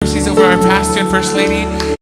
Mercies over our pastor and first lady.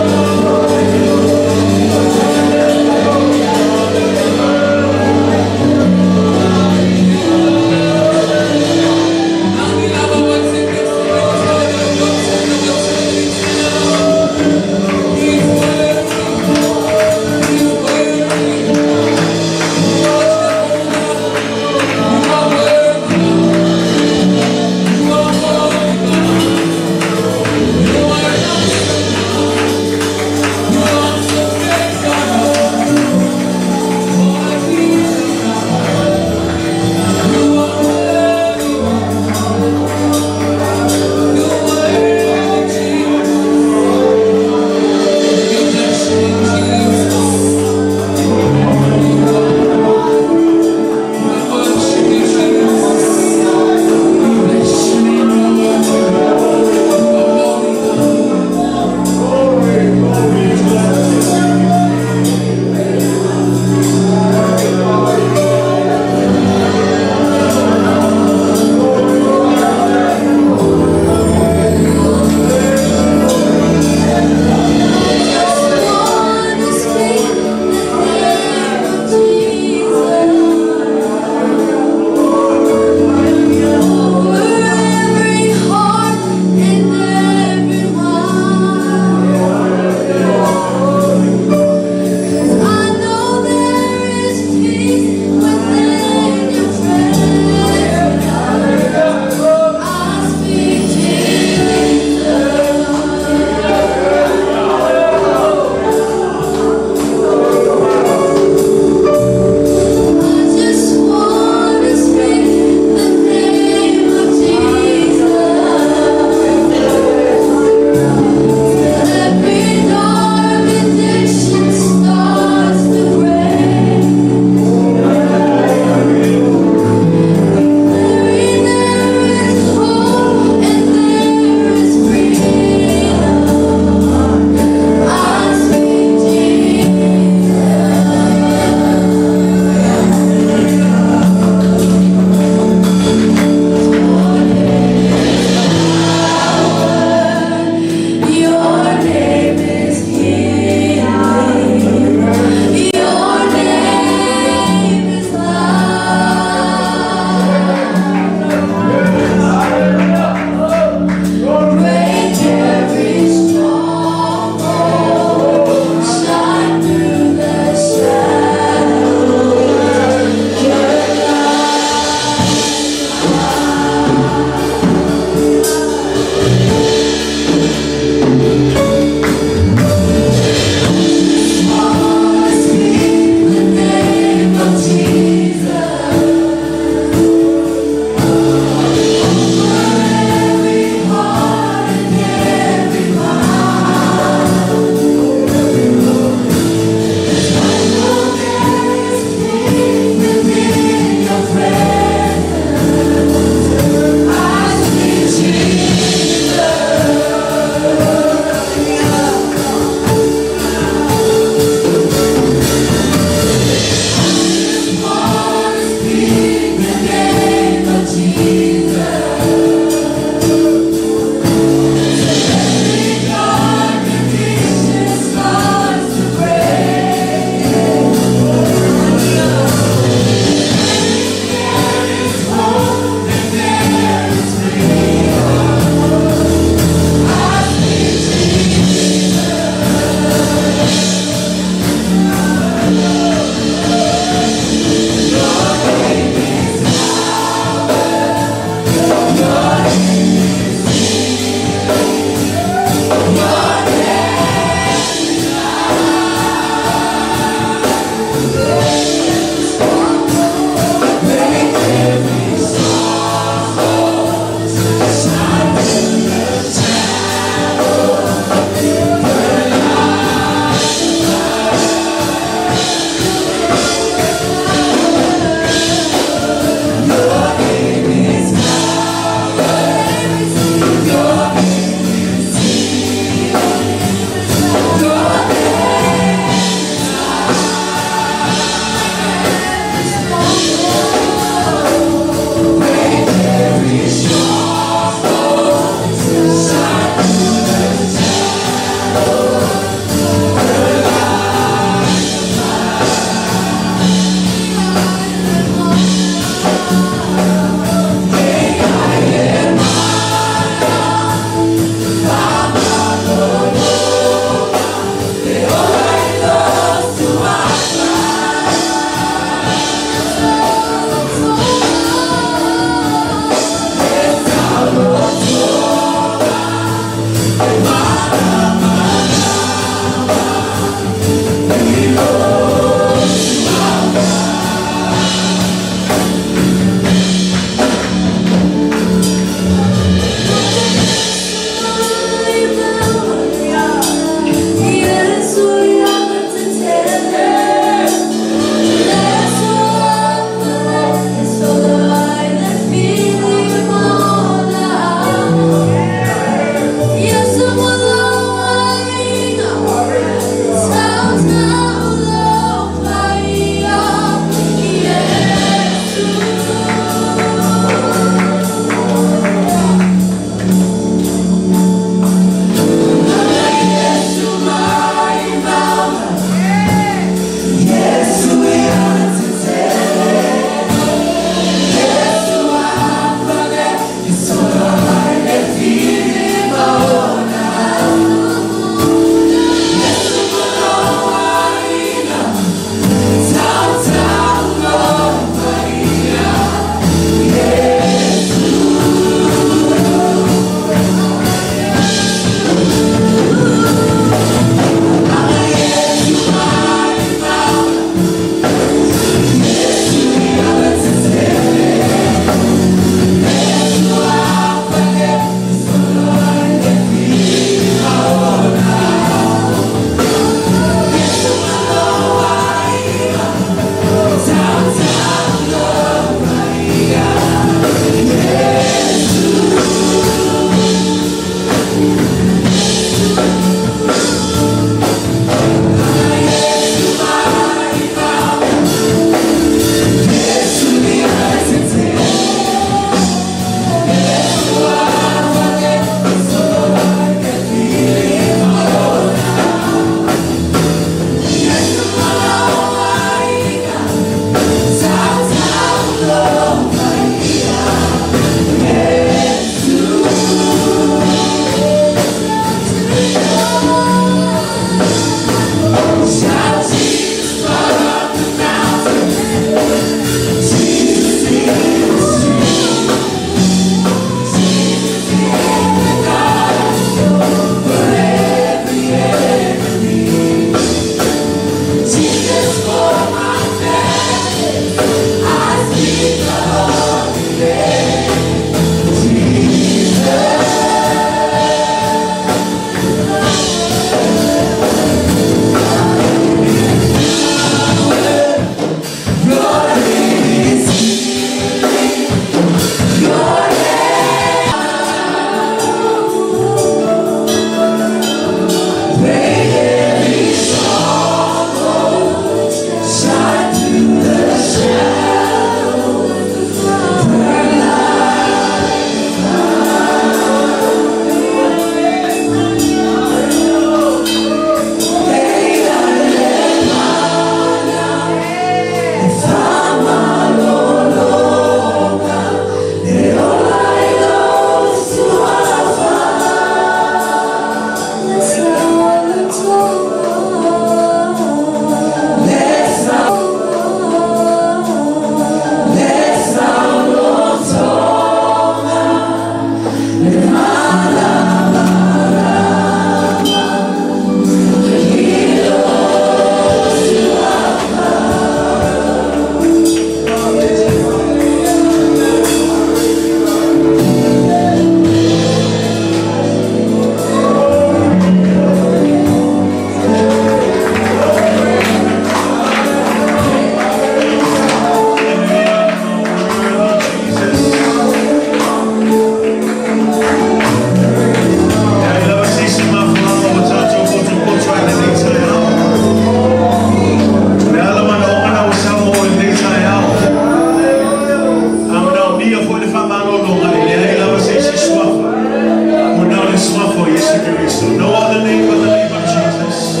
So no other name but the name of Jesus.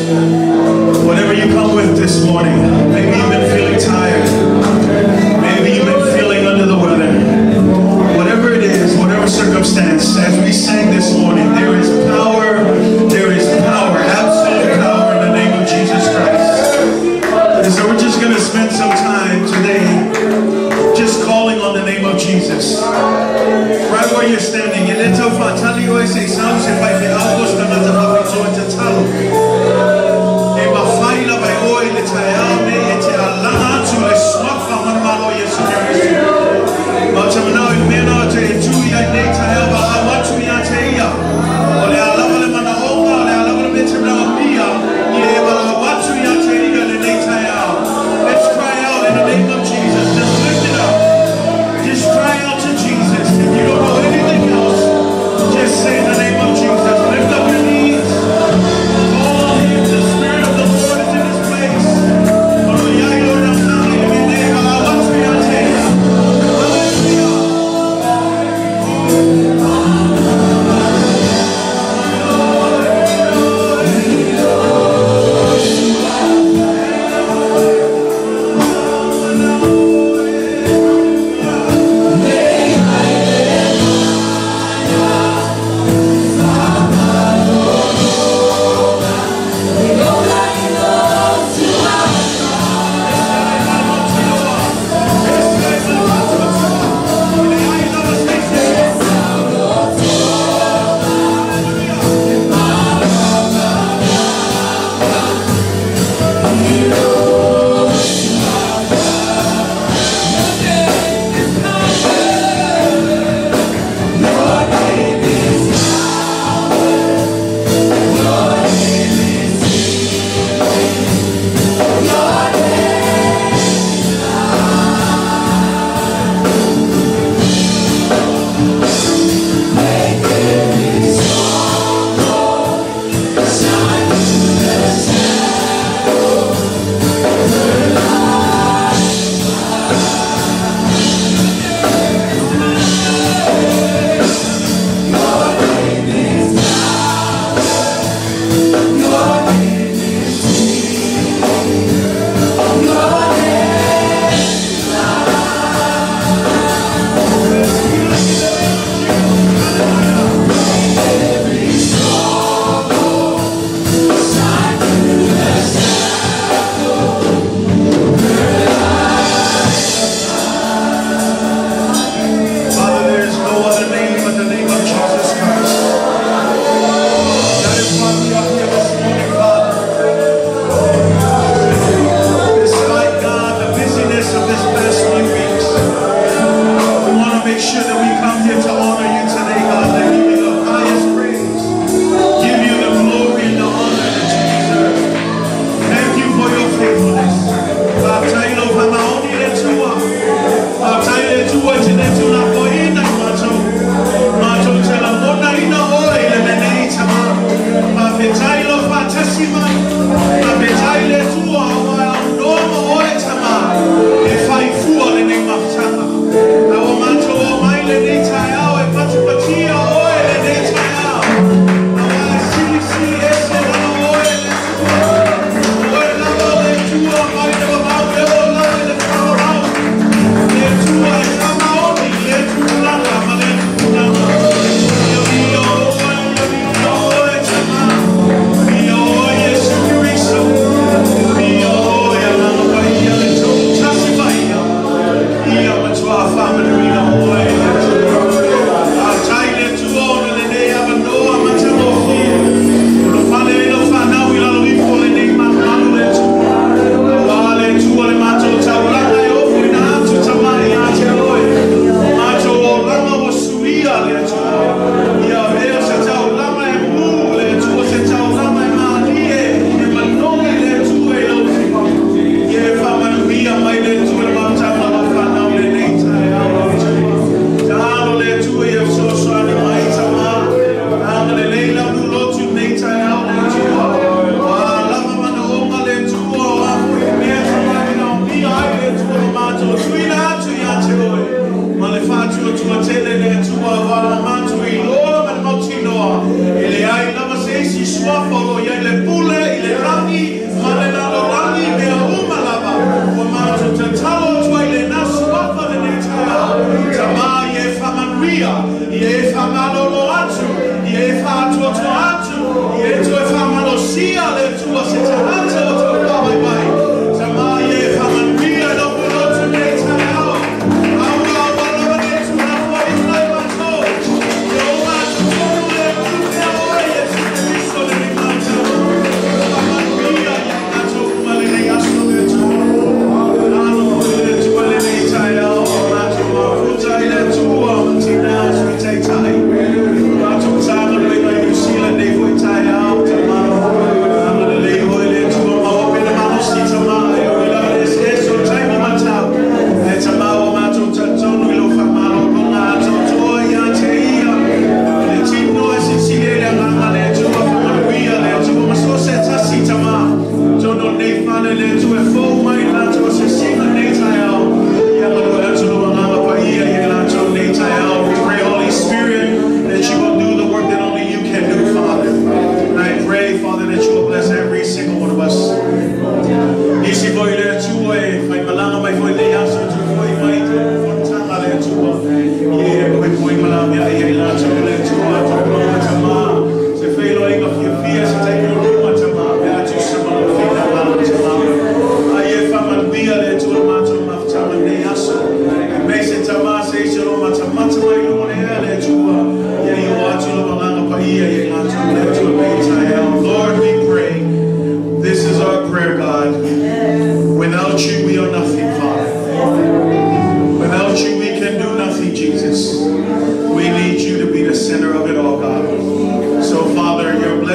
Whatever you come with this morning, maybe you've been feeling tired. Maybe you've been feeling under the weather. Whatever it is, whatever circumstance, as we sang this morning, there is power, absolute power in the name of Jesus Christ. And so we're just going to spend some time today just calling on the name of Jesus. Right where you're standing.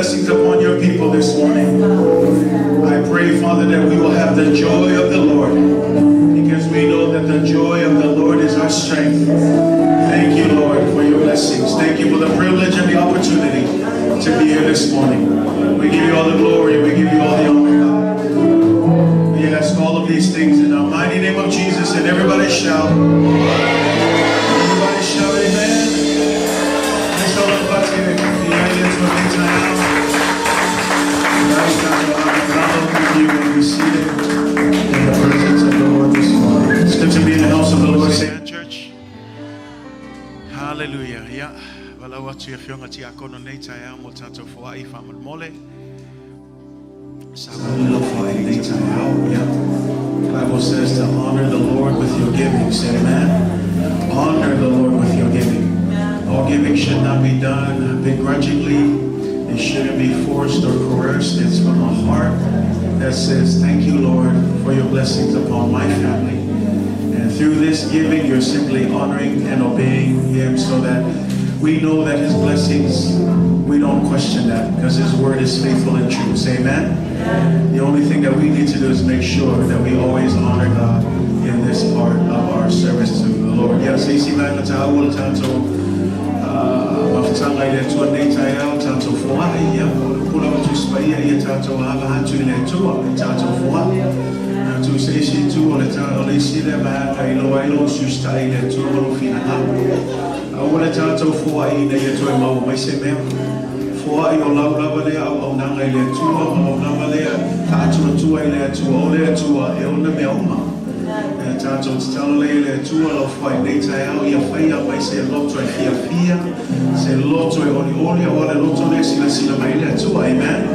blessings upon your people this morning. I pray, Father, that we will have the joy of the Lord, because we know that the joy of the Lord is our strength. Thank you, Lord, for your blessings. Thank you for the privilege and the opportunity to be here this morning. We give you all the glory. We give you all the honor, God. We ask all of these things in the mighty name of Jesus, and everybody shout. Everybody shout, amen. Let's all about to you will be seated in the presence of the Lord this morning. It's good to be in the house of the Lord. Church. Hallelujah. Yeah. Well, I want you if you're not here, I'm to for if I'm mole. The Bible says to honor the Lord with your giving. Say amen. Honor the Lord with your giving. All giving should not be done begrudgingly. It shouldn't be forced or coerced. It's from a heart that says, thank you, Lord, for your blessings upon my family. And through this giving, you're simply honoring and obeying Him so that we know that His blessings, we don't question that because His word is faithful and true. Say amen. The only thing that we need to do is make sure that we always honor God in this part of our service to the Lord. Yes, mafutanga ile tu neta yao tatu fua ya kula watu spaia ya tatu haba hatu ile tu tatu fua na tu seishi tu ole tatu sile ba ilo susta ile tu lo fina ha ole tatu fua ile ya tu mau mai se me fua yo la le au nanga ile tu au nanga le tatu tu ile tu ole tu e ona me uma Tato talo le tua lo fai neta yao ia fai mai se loto e fia se loto e oli ora loto le sila mai le tua amen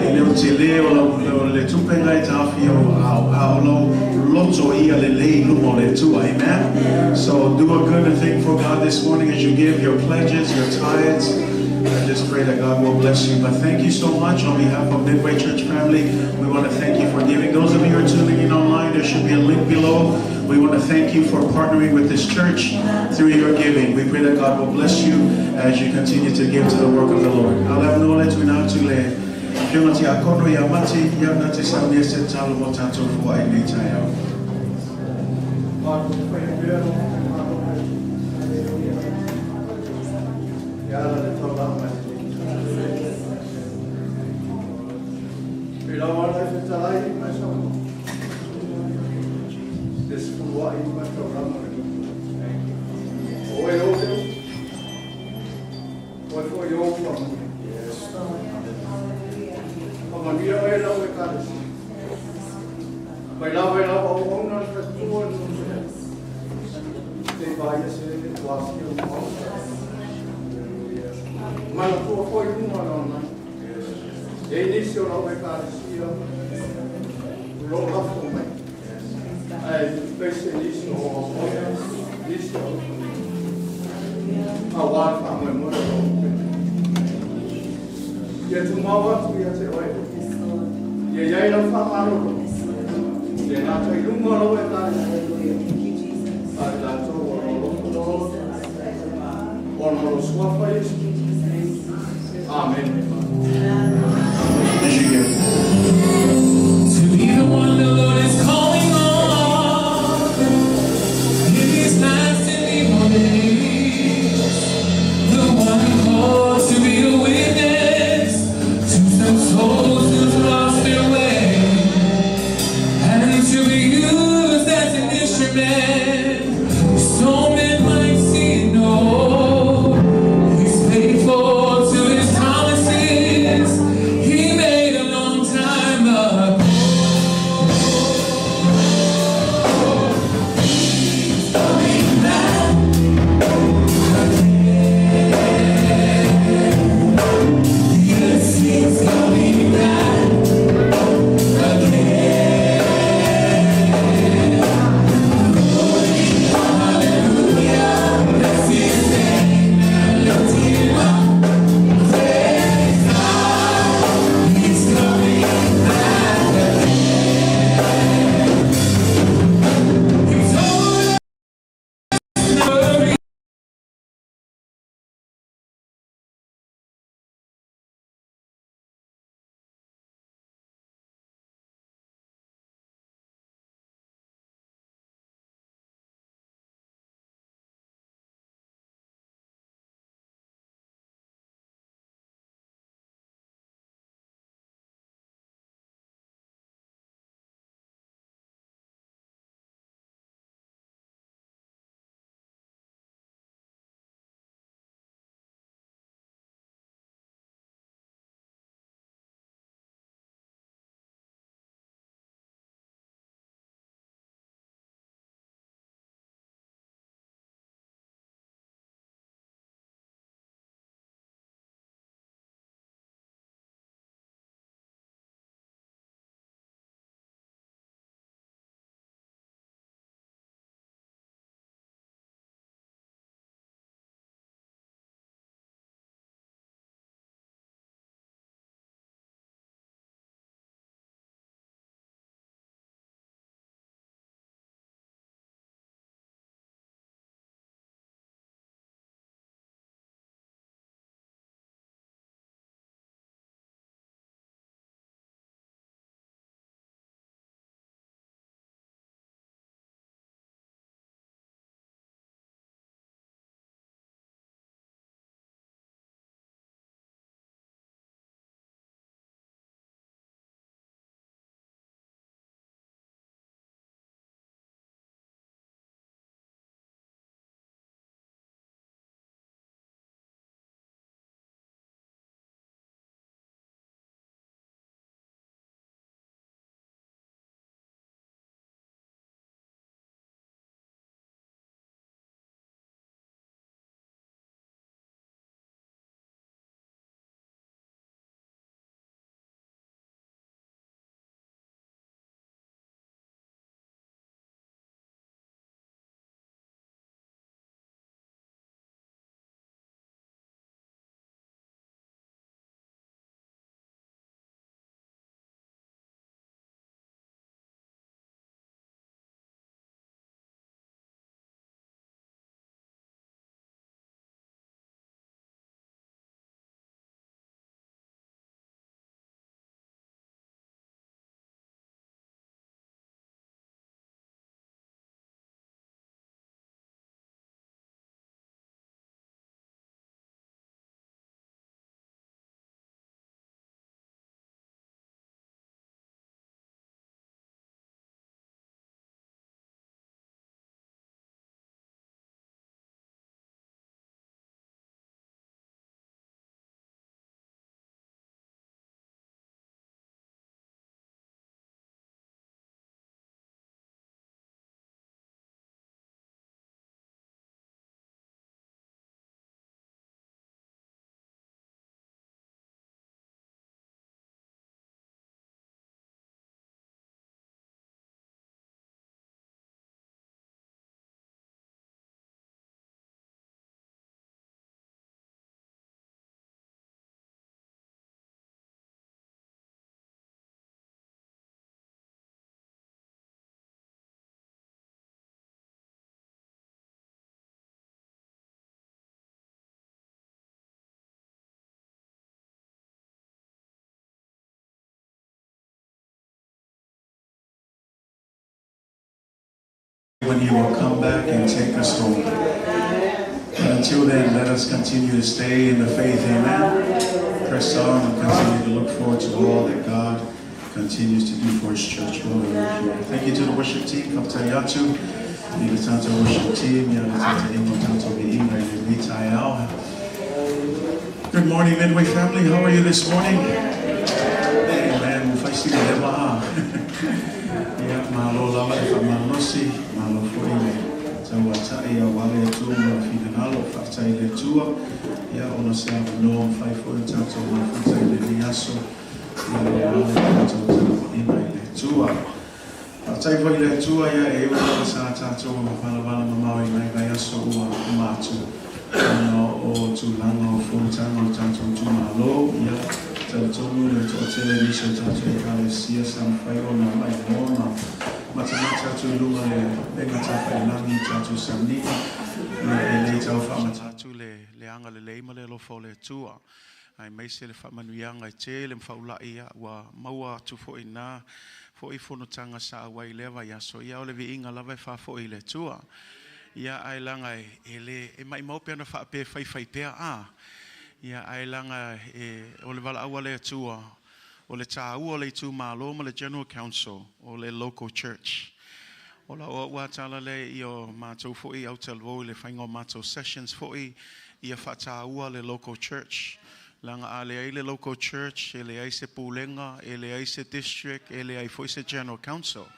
e le tele o le tupe ngai ta fia au loto ia le lumo le tua amen. So do a good thing for God this morning as you give your pledges, your tithes. I just pray that God will bless you. But thank you so much on behalf of Midway Church family. We want to thank you for giving. Those of you who are tuning in online, there should be a link below. We want to thank you for partnering with this church through your giving. We pray that God will bless you as you continue to give to the work of the Lord. I'll have no let you now to lay. Yamati akono yamati yamati samye setalo motato for I need to He's faithful to his promises. when He will come back and take us home. But until then, let us continue to stay in the faith, amen. Press on and continue to look forward to all that God continues to do for His church while we're here. Thank you to the worship team, Kaptayatu, the Tanto worship team, Good morning, Midway family. How are you this morning? Amen. If I see the Lema, yeah, Malo Lava, Malosi, Malo Foile. Tawatai wale tu mafinalo fatai le tua ya ona se no fai fo tanto ma fatai le niaso ya wale tanto ina le tua fatai fo le tua ya e ona sa tanto pala pala mama ina ga yaso wa matu no o tu langa fo tanto tu malo ya tanto le to tele ni so tanto e ka sia sam fai ona mai mona Matamata to Luma, Megata, Lami, Tatu Samni, Eleta of Amatatu, Leanga, Lemale, Fole, Tua. I may say the Famanuyang, I tell him Faulaia, wa Mawa to Foina, for Ifonotanga Sa, Way Leva, Yaso, Yaolevi Inga, Lava for Ile Tua. Ya Ilangai, Ele, my mopian of a pay, Fai Pea, Ya Ilanga, Olival Awale Tua. O le tāu o le tū mālo ma le General Council o le local church. O la o watala le I o mātou fo'i au talvo le whaingo mātou sessions fo'i I a whatāua le local church. Langa a le ai le local church, e le ai se pūlenga, e le ai se district, e le ai fo'i se General Council.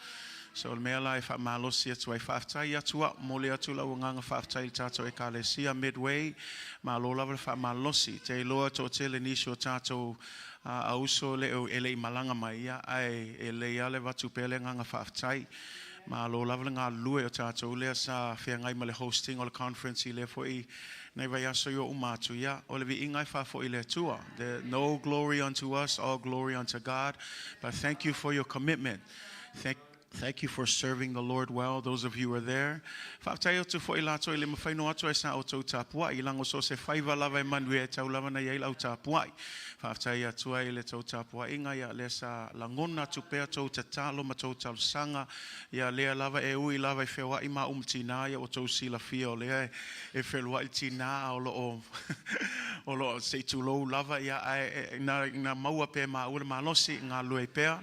So le mea lai whamalosi atu ai whaftai atua, mole atu lau nganga whaftai tātou e ka le sia Midway, mālo lawa le whamalosi, te loa tō te le nisi o tātou auso le o ele malanga mai ia ai ele ia le watu pele nganga whaftai ma lo lava ngā lue o tātou lea sa whiangai ma le hosting o le conference I le foi nei vai aso yo umatu ia o le vi ingai whafo I le tua no glory unto us, all glory unto God, but thank you for your commitment. Thank you for serving the Lord well, those of you who are there. Whaftai atu fo I lato I le mawhaino atu e sa o tau tāpua I lango so se whaiva lava e manu e tau lava na iei lau tāpua Whaftai atu ai le tau tāpua inga ia le sa langona tu pea tau te talo ma tau tau sanga ia lea lava e ui lava I whewa I ma tina ia o tau sila fia o lea e whelua I tina o lo se tulou lava ia na maua pe ma ule ma losi ngā lue pea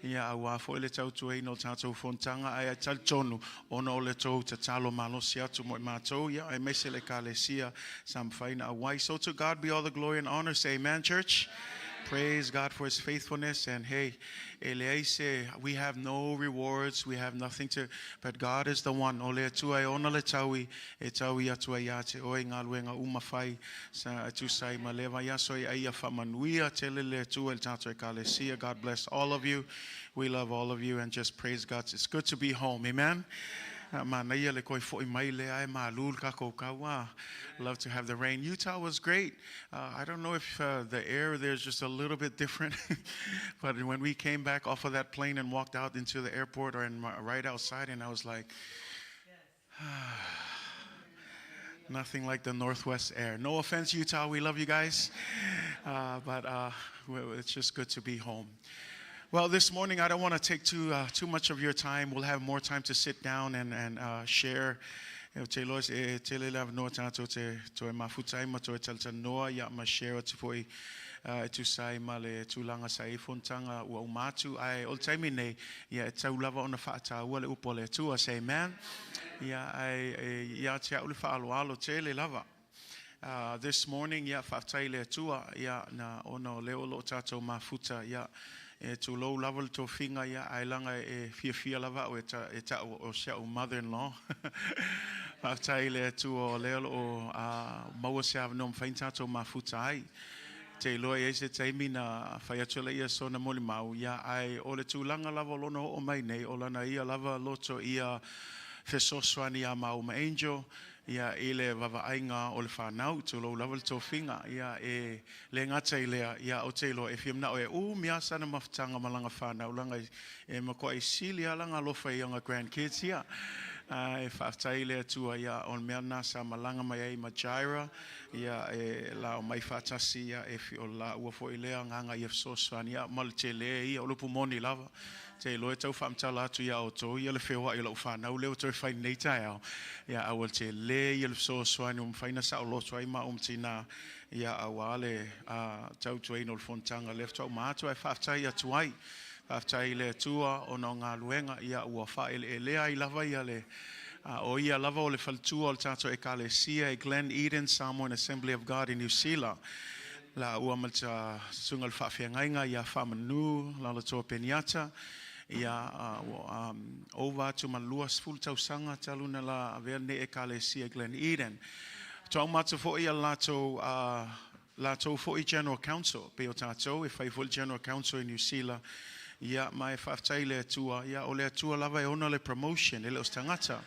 ia awa fo le tau tuei no tātou fontanga ai tal tonu ona o le tau te talo malosi atu mo mātou ia ai mese le kalesia sam faina awai. So to God be all the glory and honor. Say amen, church. Praise God for His faithfulness. And hey, Eleise, we have no rewards, we have nothing to, but God is the one. Ole atua e ona le taui, e taui atua ia te oi ngā luenga umawhai, sa atu sai malewa yaso I aia whamanuia, tele le atua le tātou e kalesia. God bless all of you. We love all of you and just praise God. It's good to be home. Amen. Love to have the rain. Utah was great. I don't know if the air there's just a little bit different, but when we came back off of that plane and walked out into the airport or right outside, and I was like, nothing like the Northwest air. No offense, Utah. We love you guys, but it's just good to be home. Well, this morning I don't want to take too much of your time. We'll have more time to sit down and share. Te lois e te le lav no tātou te mafutai ma to te noa ia ma share te foi tu sai ma le tūlanga sa e fontanga ua umatu ai ol taimi nei ia tau lava ona whaata ua le upo le tua. Say amen. Ia te au le whaaloalo te le lava. This morning ia whaatai le tua ia na ono leo lo tātou mafuta ia e tu low level to finga ia ailanga e fia lava o eta o sia o mother-in-law Whaftai le tu o leo o maua se av nom whainta to mafuta ai te loa e se taimi na whaiatula ia sona moli mau ia ai o le tūlanga lava lono o mai nei o lana ia lava loto ia whesoswani a mau ma angel ia ele vava ainga o le whanau tu lo level to finga ia e le ngata ilea ia o te lo e fiamna o e mia sana mafutanga malanga whanau langa e mako e silia langa lofa i anga grandkids ia e whaatai lea tua ia on mea nasa malanga mai ai Majaira ia e la o mai whaatasi ia e fi o la ua fo i lea nganga i efsoswani ia mal te lea ia o lupu moni lava te loe tau whaamtala atu ia o tō ia le whewa i lau whanau leo tau whai nei tai au ia awal te lea ia le efsoswani whaina sa o loto ai ma tina ia awale tau tuai no le fontanga lefto au mātua e whaatai atu ai Aftai le tua o no ngā luenga ia ua whaele e lea I lava ia le o ia lava o le whaltua o le tato e Kalesia e Glen Eden Samoan Assembly of God in New Zealand. La ua malta sunga le whawhiangainga ia whamanu la la toa peniata ia ova tu maluas full tausanga taluna la verne e Kalesia Glen Eden. Tau mata fo ia lato fo I General Council pe o tato e whai full General Council in New Zealand. Ia mai whaftai le tua, ia o le tua lava e ona le promotion, e le ostangata.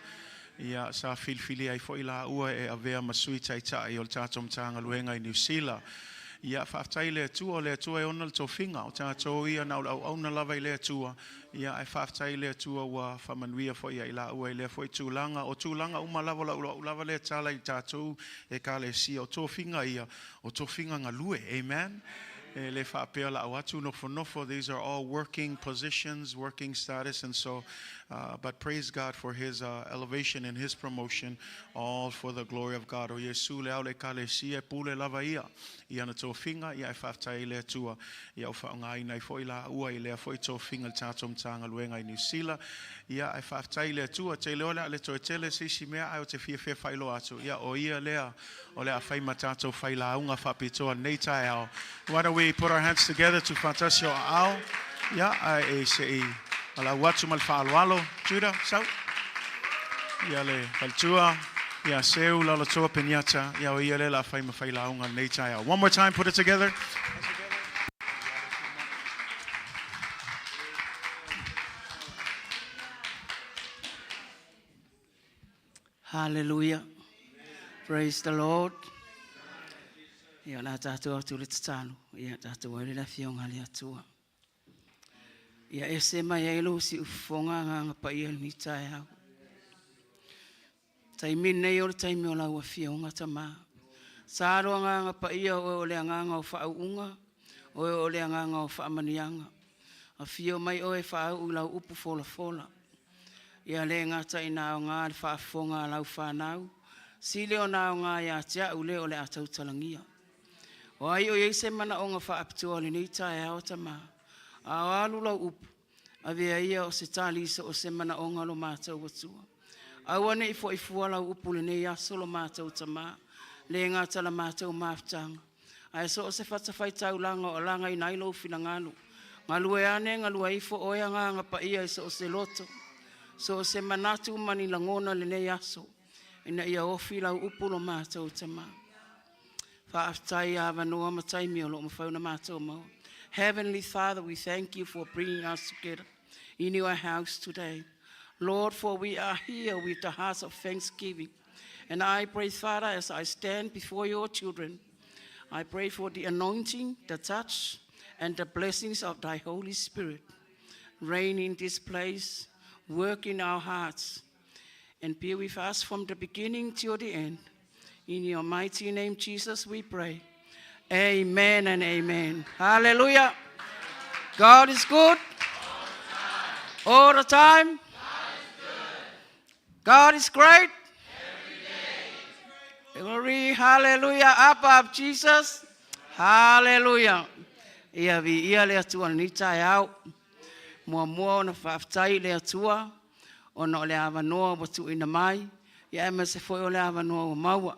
Ia sa filfili ai fo I la ua e avea masui taitai o le tātom tānga luenga I New Zealand. Ia whaftai le tua e ona le tofinga, o tātou ia na au na lava I le tua. Ia e whaftai le tua ua whamanuia fo ia I la ua I le fo I tūlanga. O tūlanga uma lava le tala I tātou e Kalesia. O tofinga ia, o tofinga ngā lue, amen? Le whapea la awatu nofo. These are all working positions, working status, and so, but praise God for His elevation and His promotion, all for the glory of God. O Yesu le au le Kalesia pule lava ia na tofinga ia e whaftai le tua ia o whaongai nei fo I la ua I lea fo I tofinga le tātom tanga luenga I New Zealand ia e whaftai le tua te leo le toe tele sisi mea ai o te fia whailo atu ia o ia lea o lea whai matato whai la unga whapitoa nei tai ao. Why don't we put our hands together to fantasio ao ia e se I ala watu mal whaaloalo Judah sau ia le faltua ia seu la la toa peniata ia o ia le la whai mawhai la unga nei tai ao. One more time, put it together. Hallelujah. Praise the Lord. Ia la tātua atu le tatalo. Ia tātua le la fionga le atua. Ia e se mai elo si ufonga nganga pa ia ni tai au. Tai mine o le taimi o la ua fionga tama. Sāroa nganga pa ia o le nganga o whaaunga. O le nganga o whaamanianga. A fio mai o e whaau lau upu fola. Ia le ngata ina o ngā le whaafonga lau whanau. Sile o nā o ngā ia tia ule o le atau talangia. O ai o se mana o ngā whaapitua le nei tae ao tama. A alu lau upu. A vea ia o se tālisa o se mana o ngā lo mātau watua. A wane I fua lau upu le nei aso lo mātau tama. Le ngata la mātau māwhtanga. A so o se whatawhai tau langa o langa I nailo whina ngalu. Ngalu e ane ngalu e ifo oia nganga pa ia so o se loto. So o se manatu mani langona le nei aso. Ina ia ofi lau upu lo mātou tama. Whaaftai awa noa matai mi o lo mawhauna mātou mau. Heavenly Father, we thank you for bringing us together in your house today. Lord, for we are here with the hearts of thanksgiving. And I pray, Father, as I stand before your children, I pray for the anointing, the touch, and the blessings of thy Holy Spirit. Reign in this place, work in our hearts, and be with us from the beginning till the end. In your mighty name, Jesus, we pray. Amen and amen. Hallelujah. God is good. All the time. God is great. Glory, hallelujah. Up, Jesus. Hallelujah. Ia vi ia le atua ni tai au. Mua na whaftai le atua. Ona le awanoa watu ina mai. Ia ema se foi o le awanoa o maua.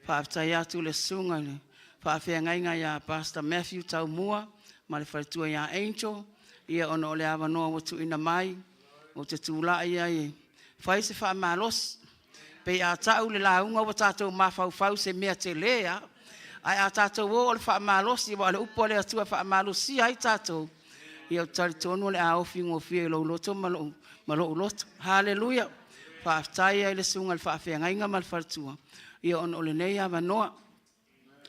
Whaftai atu le sunga le. Whawhia ngainga ia Pastor Matthew tau mua. Ma le whaitua ia Angel. Ia ona le awanoa watu ina mai. O te tūla ia e. Whai se wha malos. Pe a tau le launga wa tātou mawhau se mea te lea. Ai a tātou o le wha malosi wa le upo le atua wha malosi ai tātou. Ia o tari tonu le a ofi ngofia lo loto malo loto. Hallelujah. Whaaftai ai le sunga le whaafea ngainga mal whartua. Ia on ole nei a wanoa.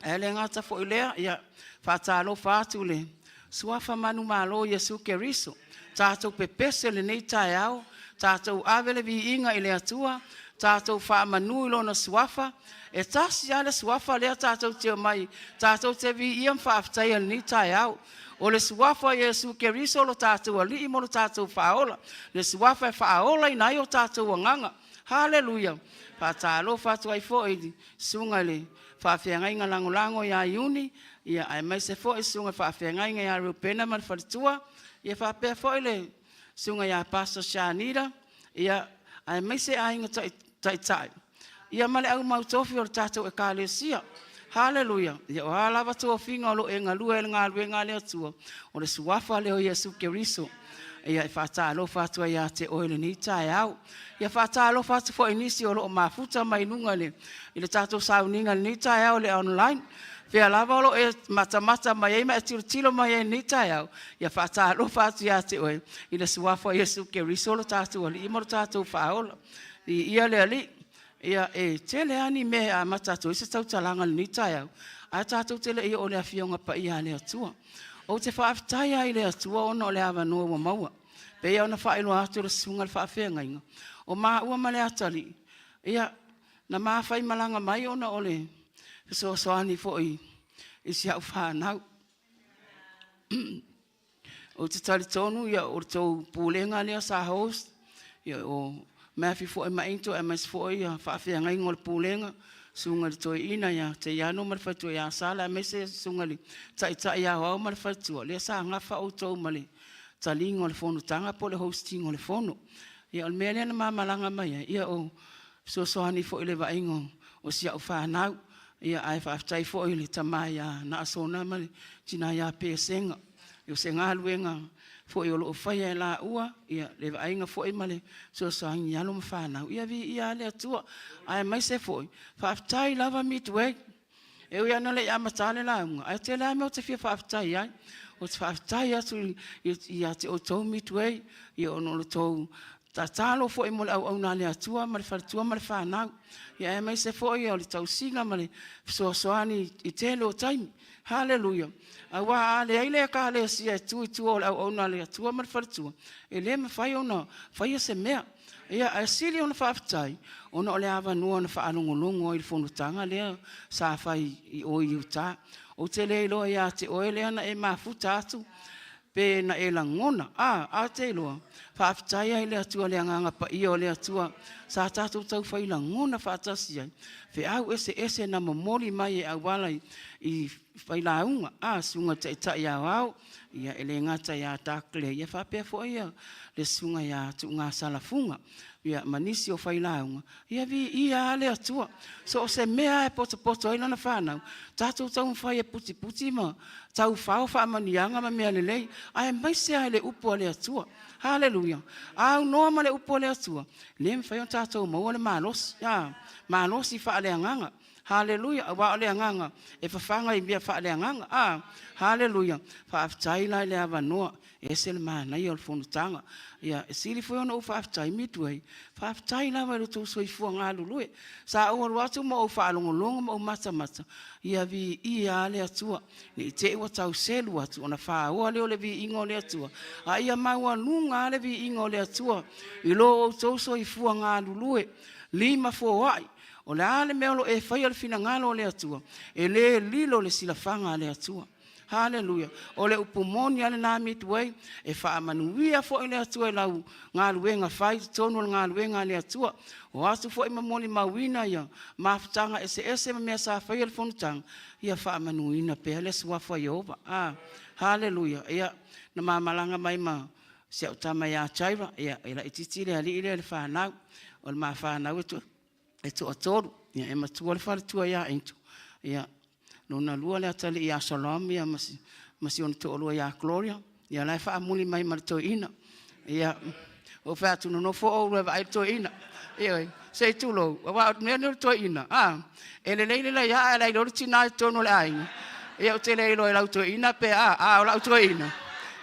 Ele ngata fo ilea. Ia whaatalo whaatu le. Suafa manu malo Yesu Keriso. Tātou pepese le nei tai au. tātou awele vi inga i le atua, tātou wha manui lo na suafa, e tasi ale suafa lea tātou te mai, tātou te vi iam wha aftai al ni tai au, o le suafa Yesu Keriso lo tātou ali i molo tātou whaola, le suafa e whaola i nai o tātou anganga, haleluia, pātālo whatu ai fo i sunga le, whawhiangai ngā lango ia iuni, ia ai mai se fo i sunga whawhiangai ngā ia rupena man wharitua, ia whapea fo i le sunga ia Pastor Shanira, ia ai mai se ainga tai. Ia male au mautofi o le tātou e kālesia. Haleluia. Ia o alawa tua whinga o lo e ngalua e ngā lea tua. O le suafa leo Yesu Keriso. Ia e whātālo whātua ia te oile ni tae au. Ia whātālo whātu fo inisi o lo o mafuta mai nunga le. I le tātou sauninga ni tae au le online. Fea lava o lo e mata mai eima e tilo mai e ni tae au. Ia whātālo whātu ia te oile. I le suafa Yesu Keriso lo tātou ali. Ima lo tātou whaola. Ia le ali. Ia e tele ani me a matatu isa tau talanga ni tai au. A tātou tele ia o le awhionga pa ia le atua. O te whaaftai ai le atua ona o le awa noa wa maua. Pe ia ona whaelo atu le sunga le whaafenga inga. O maa ua ma le atali. Ia na maa whai malanga mai ona o le soani fo i isi au whanau. O te tali tonu ia o tau pūlenga lea sa host. Ia o mea fi fo e mainto e mais fo ia whaafea ngai ngol pūlenga sunga li toi ina ia te iano marwhaitua ia sala e mese sunga li tai ia wau marwhaitua lea sa ngafa o tau mali tali ngol fono tanga po le hosting ngol fono ia o mea lea na mamalanga mai ia o soani fo ile wa ingo o sia o whanau ia ai whaaftai fo ile tamai ia na asona mali tina ia pesenga i o se ngā luenga fo i olo fai e la ua, ia le ainga fo i male, so sangi alo mawhanau, ia vi ia le atua, ai mai se fo i, whaaftai lava midway, e ui ana le amatale la unga, ai te la meo te fia whaaftai ai, o te whaaftai atu i te o tau midway, ia ono lo tau, ta talo fo i mole au na le atua, male wharatua male whanau, ia ai mai se fo i o le tau singa male, so soani i te lo taimi, hallelujah. Awa le ai le ka le sia tu o ona le tu ma fartu e le me fai ona fai se mea ia a sili ona faftai ona ole ava no ona fa alongolongo i fono tanga le sa fai i o iuta o te le lo ia te o le ana e mafuta atu pe na e langona a te lo faftai ai le tu le anga pa i o le tu sa tatu tau fai langona fa tasia fe au ese na momoli mai e awala i fai launga sunga te ia wau ia ele ngata ia takle ia fa pe fo ia le sunga ia tu nga salafunga ia manisi o fai launga ia vi ia le atua so se mea e poto ina na fana tatu tau fai e puti ma tau fao fa manianga ma mea lelei ai mai se le upo le atua hallelujah au no ma le upo le atua le fai on tatu mo le malos ya malosi fa le nganga hallelujah wa le nganga e fa fanga i bia fa le nganga hallelujah fa aftai la le ava no esel mana i ol fonu tanga ia sili foi no fa aftai midway fa aftai la wa tu so i fu nga lulu sa o watu mo fa longo mo mata ia vi ia le atua ni te o tau selu atu ona fa o le vi ingo le atua ia ma wa lunga le vi ingo le atua i lo tu so i fu nga lulu lima fo ai o le ale meolo e fai al fina ngalo le atua e le lilo le silafanga le atua hallelujah o le upumoni ale na midway e fa manuia fo le atua lau ngaluenga fai tonu ngaluenga le atua o asu fo mamoli mawina ia mafutanga ese me sa fai al fontang ia fa manuina pe le swa fo yova hallelujah ia na mamalanga mai ma se utama ya chaiva ia ila ititile ali ile le fa na o ma fa na e to atoro ia e matua le faratua ia into ia nona lua le atali ia salam ia masi on to lua ia gloria ia lai fa muli mai marto ina ia o fa tu no fo o vai to ina ia sei tu lo wa me no to ina ele le ia lai lo tina to no lai ia o te le lo la to ina pe o la to ina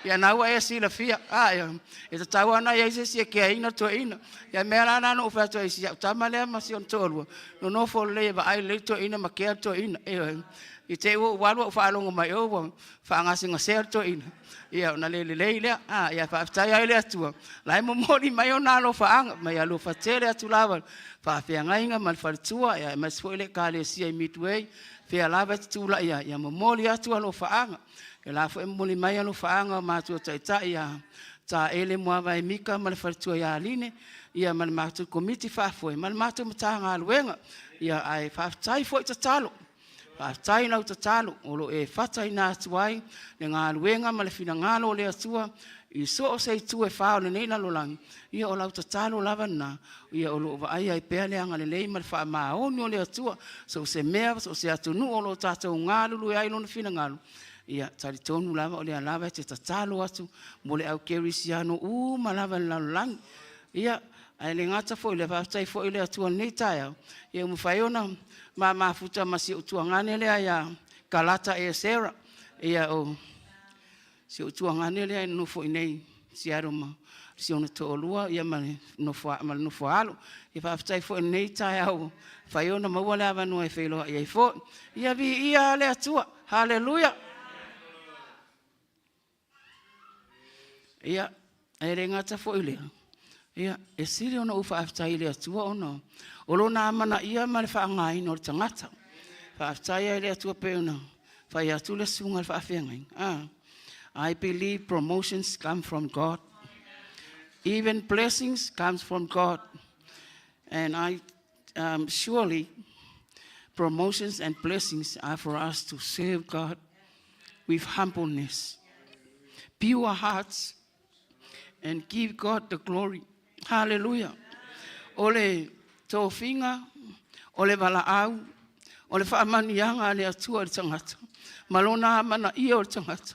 ia na wa esi la fia ia e ta tawana ia se ke ina to ina ia mera na no fa to esi ta male ma si on tolu no fo le va ai le to ina ma ke to ina I te o walu whaalonga mai o whaangasinga ser to ina. Ia ona lele lea, ia whaafitai ai lea tua. Lai mo mori mai o nalo whaanga, mai alo whatere atu lawa. Whaafea ngainga mal wharitua, ia mas fwele ka le sia i Midway. Whea lawa tula ia mo mori atu alo whaanga. Ia la fwe mori mai alo whaanga mātua taitai ia. Ta ele mua vai mika mal wharitua ia aline. Ia mal mātua komiti whaafwe, mal mātua matanga aluenga. Ia ai whaafitai fwe tatalo. Whaafitai nau tatalo, olo e whatai nā tuai, le ngā luenga ma le whina ngālo le atua, i so o sei tu e whao le neina lolangi, ia o lau tatalo lava nā, ia olo o ai ai pēr le anga le lei ma le wha maoni o le atua, so se mea, so se atunu o lo tātou ngālo lu e ai lona whina ngālo. Ia tari tonu lava o le alava te tatalo atu, mo le au kerisiano ma lava le lolangi. Ia, ai le ngata fo le whaafitai fo le atua nei tai au, ia umawhaiona, ma futa masi utuangane lea ia kalata e sera ia o si utuangane lea no fo nei si aroma si ona to lua ia mane no fo alu ia fa fo nei tai au faiona mawala ava no e felo ia fo ia vi ia le atua haleluya ia e ngata fo ile ia e siri ona ufa aftai le atua ona o lona amana ia ma le whaangai no le tangata. Whaaftai ai le atua peuna. Whai atu le sunga le whaafengai. I believe promotions come from God. Even blessings comes from God. And surely promotions and blessings are for us to serve God with humbleness, pure hearts, and give God the glory. Hallelujah. Ole tō whinga, o le wala au, o le whaamanianga le atua le tangata. Malona mana ia o le tangata.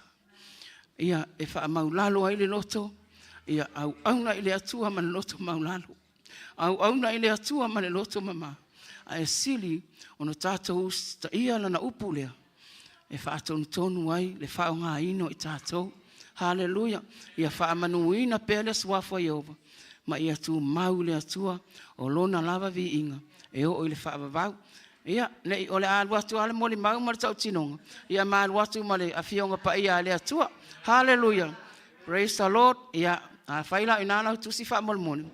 Ia e whaamaulalo ai le loto, ia au auna i le atua ma le loto maulalo. Au auna i le atua ma le loto mama. A e sili, ono tātou ta ia lana upu lea. E whaatonu tonu ai, le whaonga ino i tātou. Hallelujah. Ia whaamanuina pēle suafa Jehova. Ma ia tu mau le atua o lona lava vi inga e o ile fa vau ia le o le alu atu ale moli mau ma tau tinonga ia ma alu atu ma le afionga pa ia le atua hallelujah praise the Lord ia a faila ina na tu si fa mol mon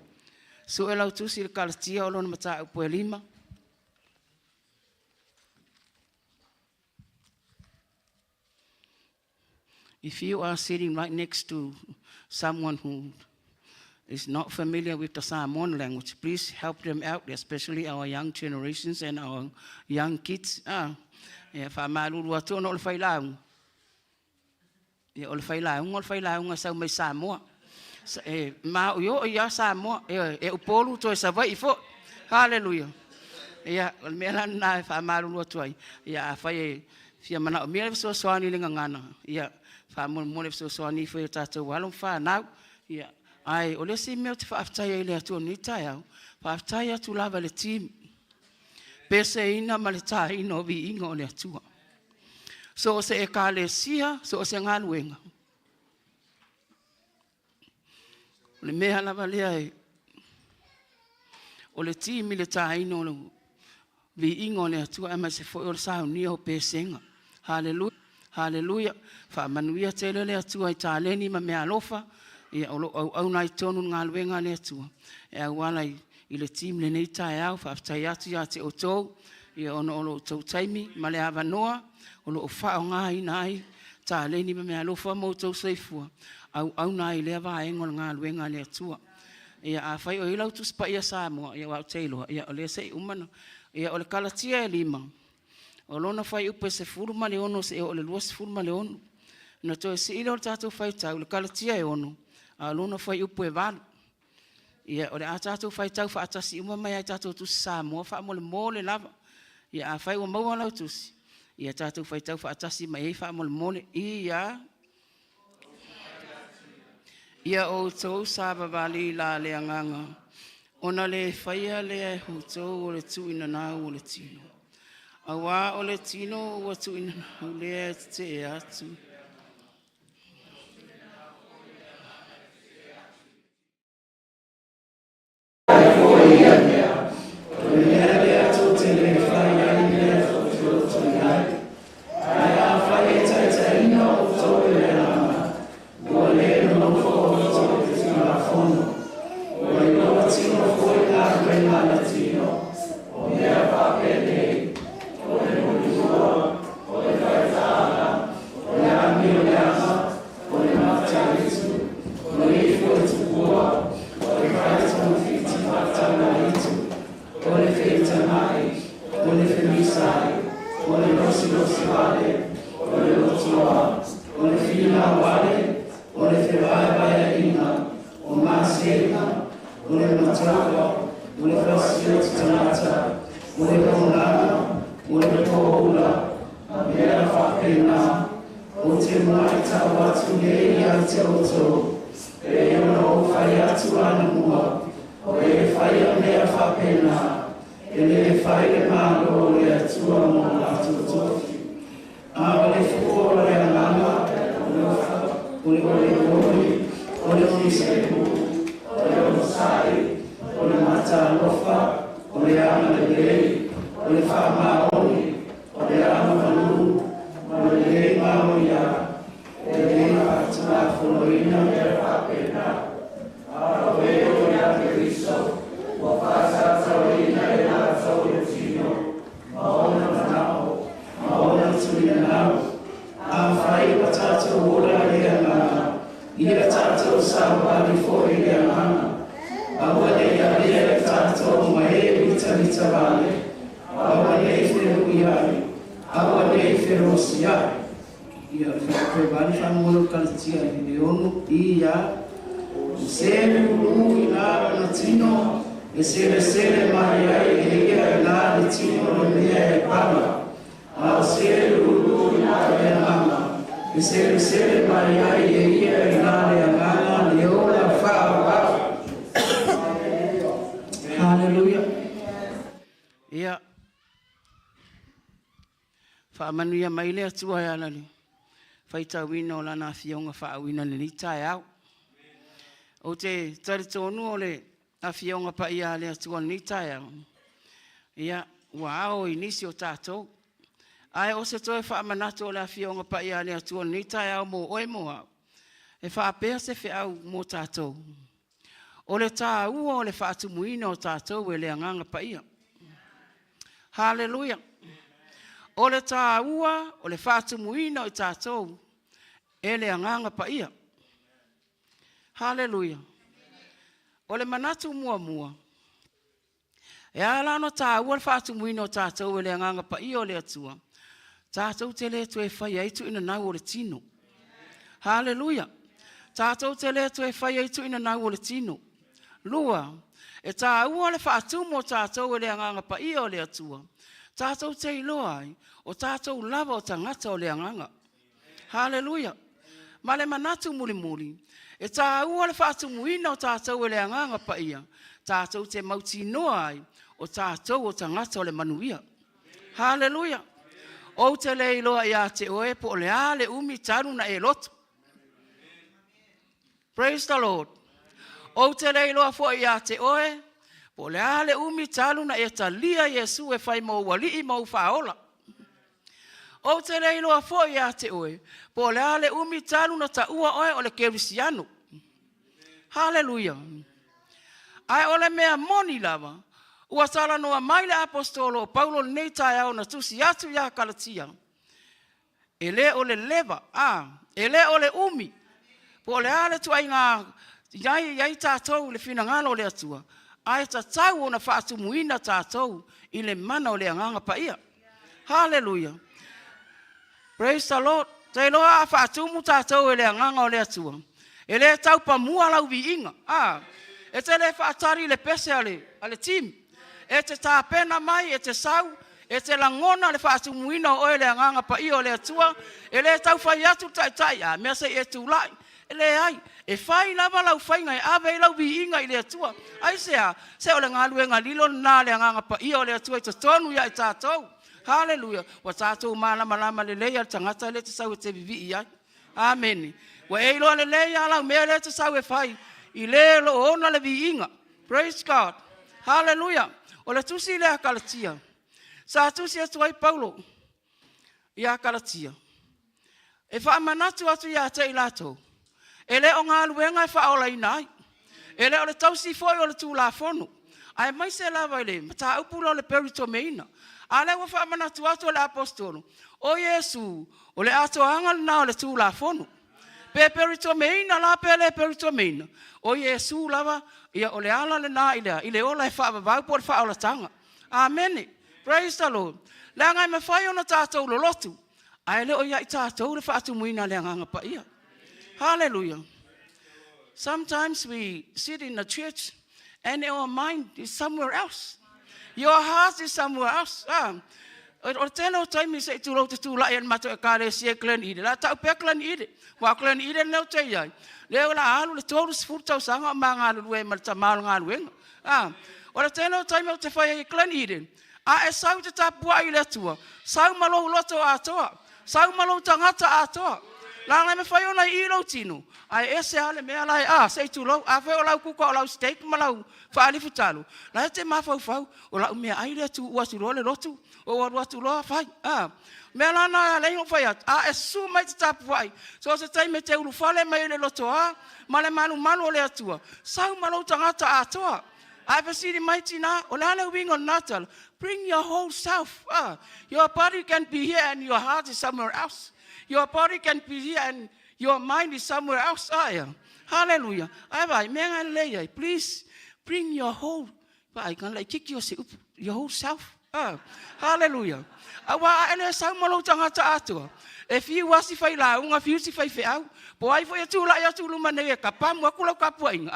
so ela tu si le kaltia o lona mata o poelima. If you are sitting right next to someone who is not familiar with the Samoan language, please help them out, especially our young generations and our young kids. Fa malulu atu no le failaung. Ia o le failaung sa mai Samoa. Ma yo ia Samoa e upolu to sa vai fo. Hallelujah. Ia o le mela na fa malulu atu ai. Ia fa fia mana o mele so soani le ngana. Ia fa mo le so soani fo tatu walong fa na. Ia ai o le si me te whaaftai le atu ni tai au whaaftai atu lava le team pese ina ma le tai ino vi inga o le atua so se e ka le sia so se ngaluenga o le mea lava lea e o le team i le tai ino vi inga o le atua e ma se fo o le sao ni o pesenga hallelujah hallelujah whaamanuia tele le atua i tāleni ma mea alofa ia au nai tonu ngā luenga le atua. E au wala i le team le nei tae au, whaaftai atu ia te o tōu, ia ono o tau taimi, ma le awa noa, o lo o whao ngā ina ai, tā leni ma mea lofa mō tau seifua, au nai le awa engol ngā luenga le atua. Ia a whai o ilau tuspa ia Samoa, ia wau teiloa, ia o le sei umana, ia o le kalatia e lima. O lona whai upe se furu ma le ono, se o le lua se furu ma le ono. Na toi se ilo tātou whai tau, le kalatia e ono. A lona fai upu e walu. Ia o le a tātou whai tau wha atasi uma mai ai tātou tusi Samoa, wha mole lava. Ia a whai o maua lau tusi. Ia tātou whai tau wha atasi mai ei wha mole. Ia. Ia o tau sāba wali la le anganga. Ona le whaia le e hutou o le tuina nau o le tino. A wā o le tino o tuina nau le e te e atu. Ia. Whaamanuia mai lea tua e alali. Whaita wina o lana awhionga whaawina ni tai au. O te taritonu o le awhionga pa ia lea tua ni tai au. Ia, wao i nisi o tātou. Ai o se toi whaamanatu o le awhionga pa ia lea tua ni tai au mo oe mo au. E whaapea se whi au mo tātou. O le tā ua o le whaatumuina o tātou e le anganga pa ia. Hallelujah. O le tā ua o le whaatumuina o tātou e le anganga pa ia. Hallelujah. O le manatu mua mua. E ala no tā ua le whaatumuina o tātou e le anganga pa ia o le atua. Tātou te le tu e whai aitu ina nau o le tino. Hallelujah. Tātou te le tu e whai aitu ina nau o le tino. Lua, e tā ua le whaatumu o tātou e le anganga pa ia o le atua. Tātou te iloa ai, o tātou lava o tangata o le anganga. Hallelujah. Ma le manatu muli muli. E tā ua le whaatumuina o tātou e le anganga pa ia. Tātou te mauti noa ai, o tātou o tangata o le manuia. Hallelujah. O te le iloa ia te oe po o le ale umi taru na e loto. Praise the Lord. O te le iloa fo ia te oe, po le ale umi talu na e talia Yesu e whai mau wali i mau whaola. O te le iloa fo ia te oe, po le ale umi talu na ta ua oe o le kerisiano. Hallelujah. Ai ole mea moni lava, ua tala noa mai le apostolo Paulo nei tai au na tusi atu ia Galatia. Ele ole leva, ele ole umi, po le ale tu ai ngā iai tātou le whina ngalo le atua. Ai tātou o na whaatumuina tātou i le mana o le anganga pa ia. Hallelujah. Praise the Lord. Te loa a whaatumu tātou e le anganga o le atua. E le tau pa mua lau vi inga. E te le whaatari le pese ale team. E te tāpena mai, e te sau, e te langona le whaatumuina o le anganga pa ia o le atua. E le tau whai atu tai, mea se e tūlai. E le ai, e whai lava lau whainga, e awe lau vi inga i le atua. Ai se o le ngalu e ngalilo nā le anganga pa ia o le atua i te tonu ia i tātou. Hallelujah. Wa tātou malama le leia tangata le te sau e te vivi i ai. Amen. Wa e ilo le leia lau mea le te sau e whai. I le lo ona le vi inga. Praise God. Hallelujah. O le tusi le a Galatia. Sa tusi atu ai Paulo. I a Galatia. E wha manatu atu i a te ilato. E le o ngā luenga e wha ola i nai. E le o le tausi foi o le tū la fono. Ai mai se lava i le. Mata upula o le peritomeina. A le wa wha manatu atu o le apostolo. O Yesu. O le ato angal na o le tū la fono. Pe peritomeina la pe le peritomeina. O Yesu lava. Ia o le ala le nā i le ola e wha vavau po le wha ola tanga. Amen. Praise the Lord. Le ngai me whai ona tātou lo lotu. Ai le o ia i tātou le wha atu muina le anganga pa ia. Hallelujah. Sometimes we sit in the church and your mind is somewhere else. Your heart is somewhere else. O tēnā taimi se tu rau te tūlai an mato e kāre sia Glen Eden. La tau pia Glen Eden. Wa Glen Eden nau te iai. Leo la alu le tōru se furu tau sanga o mga ngālu rue ma ta mālu ngālu wenga. O tēnā taimi o te whai e Glen Eden. A e sau te tāpua i le tua. Sau malo loto atoa. Sau malo tangata atoa. La ngai me whai ona i ilo tino. Ai ese ale mea lai sei tu lau. A whai o lau kuka o lau steak ma lau. Whaalifu talo. La te mawhau whau. O lau mea aile tu ua tu role lotu. O watu loa whai. Mea lana lei o whai atu. E su mai te tāpua i. So se taime te uru whale mai le loto Male manu manu o le atua. Sau malo tangata atoa. I have seen in mighty now. Olana wing on Natal. Bring your whole self. Your body can be here and your heart is somewhere else. Your body can be here and your mind is somewhere else. Hallelujah. Please bring your whole. I can like kick your whole self. Hallelujah. If you was if I la, if you see if I out, boy for you to like you to lumane kapam, wakula kapuing.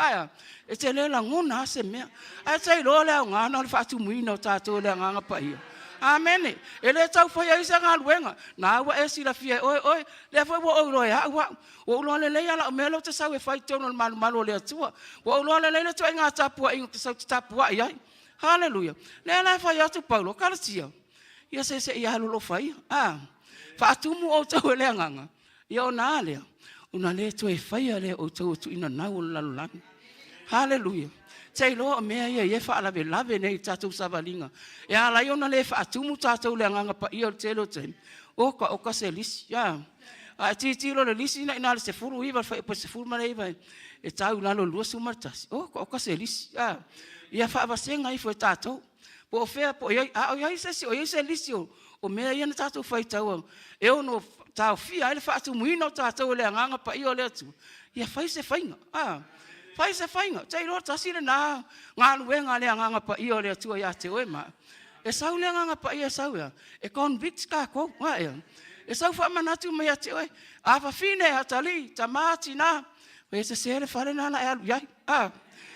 It's a little nguna semia. I say lola ngana fatu muino tato le nganga pai. Amen. Ele tau for you sang al wenga. Na wa esi la fie oi therefore wo o loya wa o lo le la melo te sa we fight tono malo le tua. Wo lo le to nga tapua ing te sa tapua ia. Hallelujah. Le la fa ya tu Paulo kalasia. Ia se ia lo fai. Fatumu o tau le nganga. Ia o na le. Una le to e fai le o tau tu ina na o la la. Hallelujah. Sei lo mea ia fa ala lave nei tatu savalinga. E ala iona le fa atumu tatu le nganga pa ia telo tem. O ka se lisi ya. A ti lo le lisi na se furu iva fa se furu mare iva. E tau na lo lusu martas. O ka se lisi ya. Ia fa vasenga i fo tatu. Po fea po ia se lisi o mea ia na tatu fai tau. E ono tau fia ele fa atumu ino tatu le nganga pa ia le atu. Ia fai se fainga. Fai se fainga, tei ro tasile na ngalu wenga le nganga pa io le tua ya te oema. E sau le nganga pa ia sau ya. E convict ka ko wa ya. E sau fa manatu me ya te oe. A fa fine atali tamati na. We se sele fale na la ya.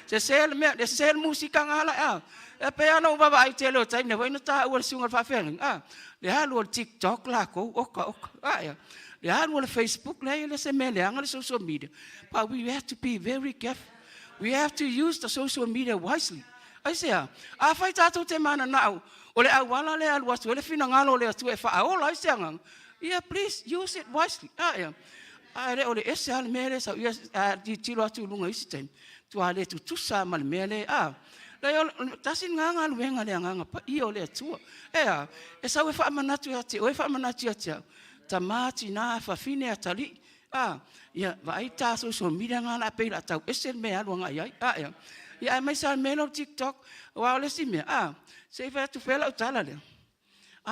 Se sele me, se sele musika ngala ya. E pe ana baba ai te lo tai ne we no ta o sunga fa feng. Le halu TikTok la ko oka. Ya. Le halu Facebook le se me le ngala social media. But we have to be very careful. We have to use the social media wisely. I say, a fai tato te mana nao. O le awala le alu atu, le fina ngalo le atu e wha aola I say, yeah, please use it wisely. Le o le ese ale mele sa di tilo atu lunga isi time. Tu ale tu tusa mal mele le tasin nganga luenga le nganga pa I o le atu. E sa we wha manatu ati, o e wha manatu ati. Tamati na fa fine atali. Ya, vai ta social media ngana pe la tau esen me alu nga ia. Ya mai sa melo TikTok wa le si me. Se fa tu fela utala le.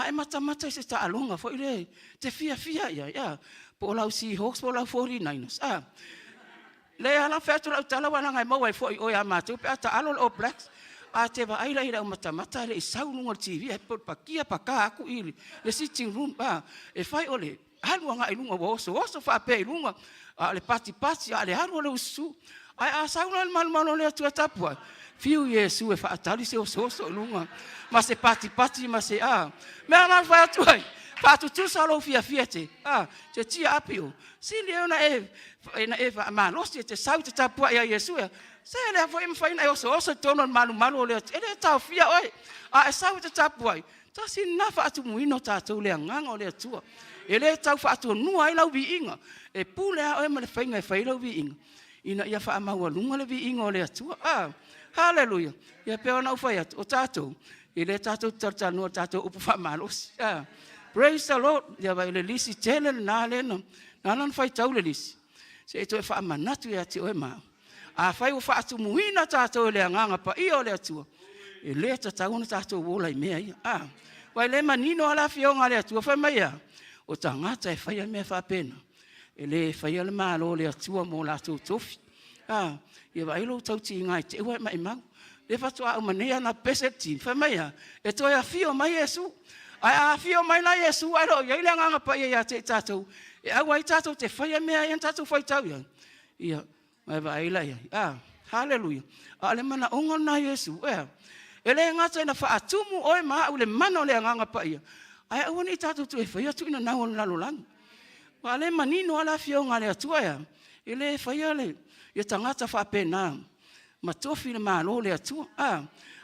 E mata se ta alonga fo ile te fia ya. Po la si Hawks po la 49ers. Le ala fa tu la utala wa nga mo wai fo o ya matu pe ta alo o Blacks. Te va ai la mata le sau no TV e po pakia pa ka aku ili. Le sitting room e fai ole. Halu nga ilunga woso fa pe ilunga le pati le halu le usu ai sauna mal le tu tapua fiu yesu e fa atali se oso ilunga ma se pati ma se me ana fa tu ai fa tu salo fia te te apio si le ona e ma no se te sau te tapua ya yesu se le fa im fa ina oso tono malu le ele ta fia oi e sau te tapua ta sin na fa tu muino ta tu le nganga le tu ele tau fa atu nu ai lau vi inga e pule a o me le fainga e fai lau vi inga ina ia fa ma wa lunga le vi inga o le atu hallelujah ia pe ona fai atu o tato ele tato tarta no tato upu fa malos praise the Lord ia vai le lisi tele na le no na non fai tau le lisi se to fa manatu ia ti o ma fai o fa atu muina tato le nganga pa I o le atu ele tato no tato wo lai me ia vai le manino ala fionga le atu fa mai o tangata e whaia mea whapena. E le whaia le malo le atua mō la tau tofi. Ia wailo tau ti ngai te ua mai mau. Le whatua au manea na peseti. Whamea, e toi a fio mai Yesu. Ai a fio mai na Yesu. Ai ro, iai le nganga pa ia te tātou. E au ai tātou te whaia mea ian tātou whai tau ia. Ia, mai waila ia. Hallelujah. Ale mana onga na Yesu. Ele ngata ina whaatumu oe maa ule mana o le anganga pa ia. Ai au ni tātou tu e whaia tu ina nau lalo langu. Wa le manino ala fionga le atua ia. Ele whaia le. Ia tangata whapena. Ma tofi le malo le atua.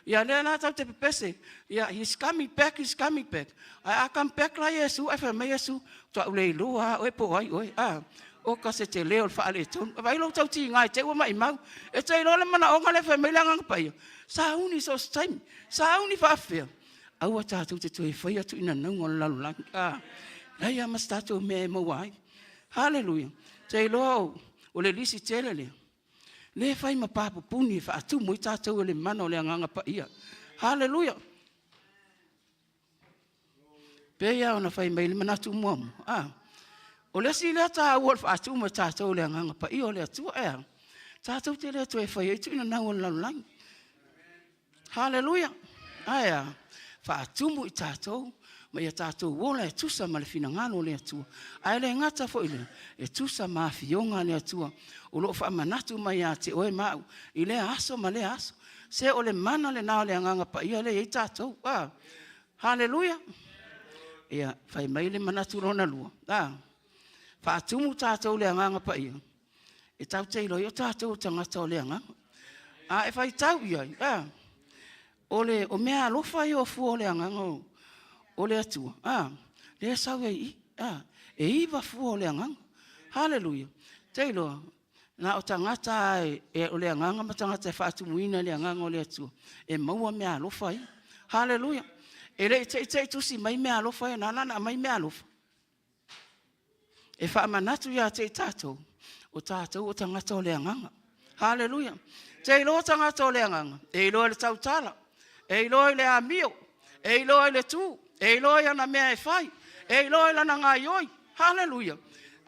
Ia le na tau te pepese. Ia he's coming back, he's coming back. Ai come back la Yesu. Ai wha Yesu. Tua ule iloa. Oe po ai oe. O ka se te leo wha ale tonu. Vai lo tau ti ngai te ua mai mau. E te ilo le mana onga le wha meilanga pa ia. Sa uni so time. Sa uni wha awhia. Aua tātou te tue whaia tu ina naunga lalu langi. Lai amas tātou me e mawai. Hallelujah. Te ilo o le lisi tele lea. Le whai ma pāpu puni wha atu mo i tātou le mana o le anganga pa ia. Hallelujah. Pea ona whai mai le manatu muamu. O le si lea tā ua wha atu mo i tātou le anganga pa ia o le atua ea. Tātou te lea tue whaia tu ina naunga lalu langi. Hallelujah. Aia. Whaatumu i tātou, ma ia tātou wola e tusa ma le finangalo le atua. Ai le ngata fo ile, e tusa ma fionga le atua. O loo whaamanatu mai a te oe mau, i le aso ma le aso. Se o le mana le nao le anganga pa ia le i tātou. Hallelujah. Ia, whai mai le manatu rona lua. Whaatumu tātou le anganga pa ia. E tau teilo i o tātou tangata o le anganga. E whai tau ia. Ole o mea alofa i o fu o le anganga o le atua. Le sau e e iwa fu o le anganga. Hallelujah. Teilo, na o tangata e o le anganga, ma tangata e whaatumuina le anganga o le atua. E maua mea alofa i. Hallelujah. E le te tusi mai mea alofa i, nana mai mea alofa. E whaamanatu ia te tātou. O tātou o tangata o le anganga. Hallelujah. Teilo o tangata o le anganga. E ilo le tautala. E iloi le amio, e iloi le tu, e iloi ana mea e whai, e iloi lana ngā ioi. Hallelujah.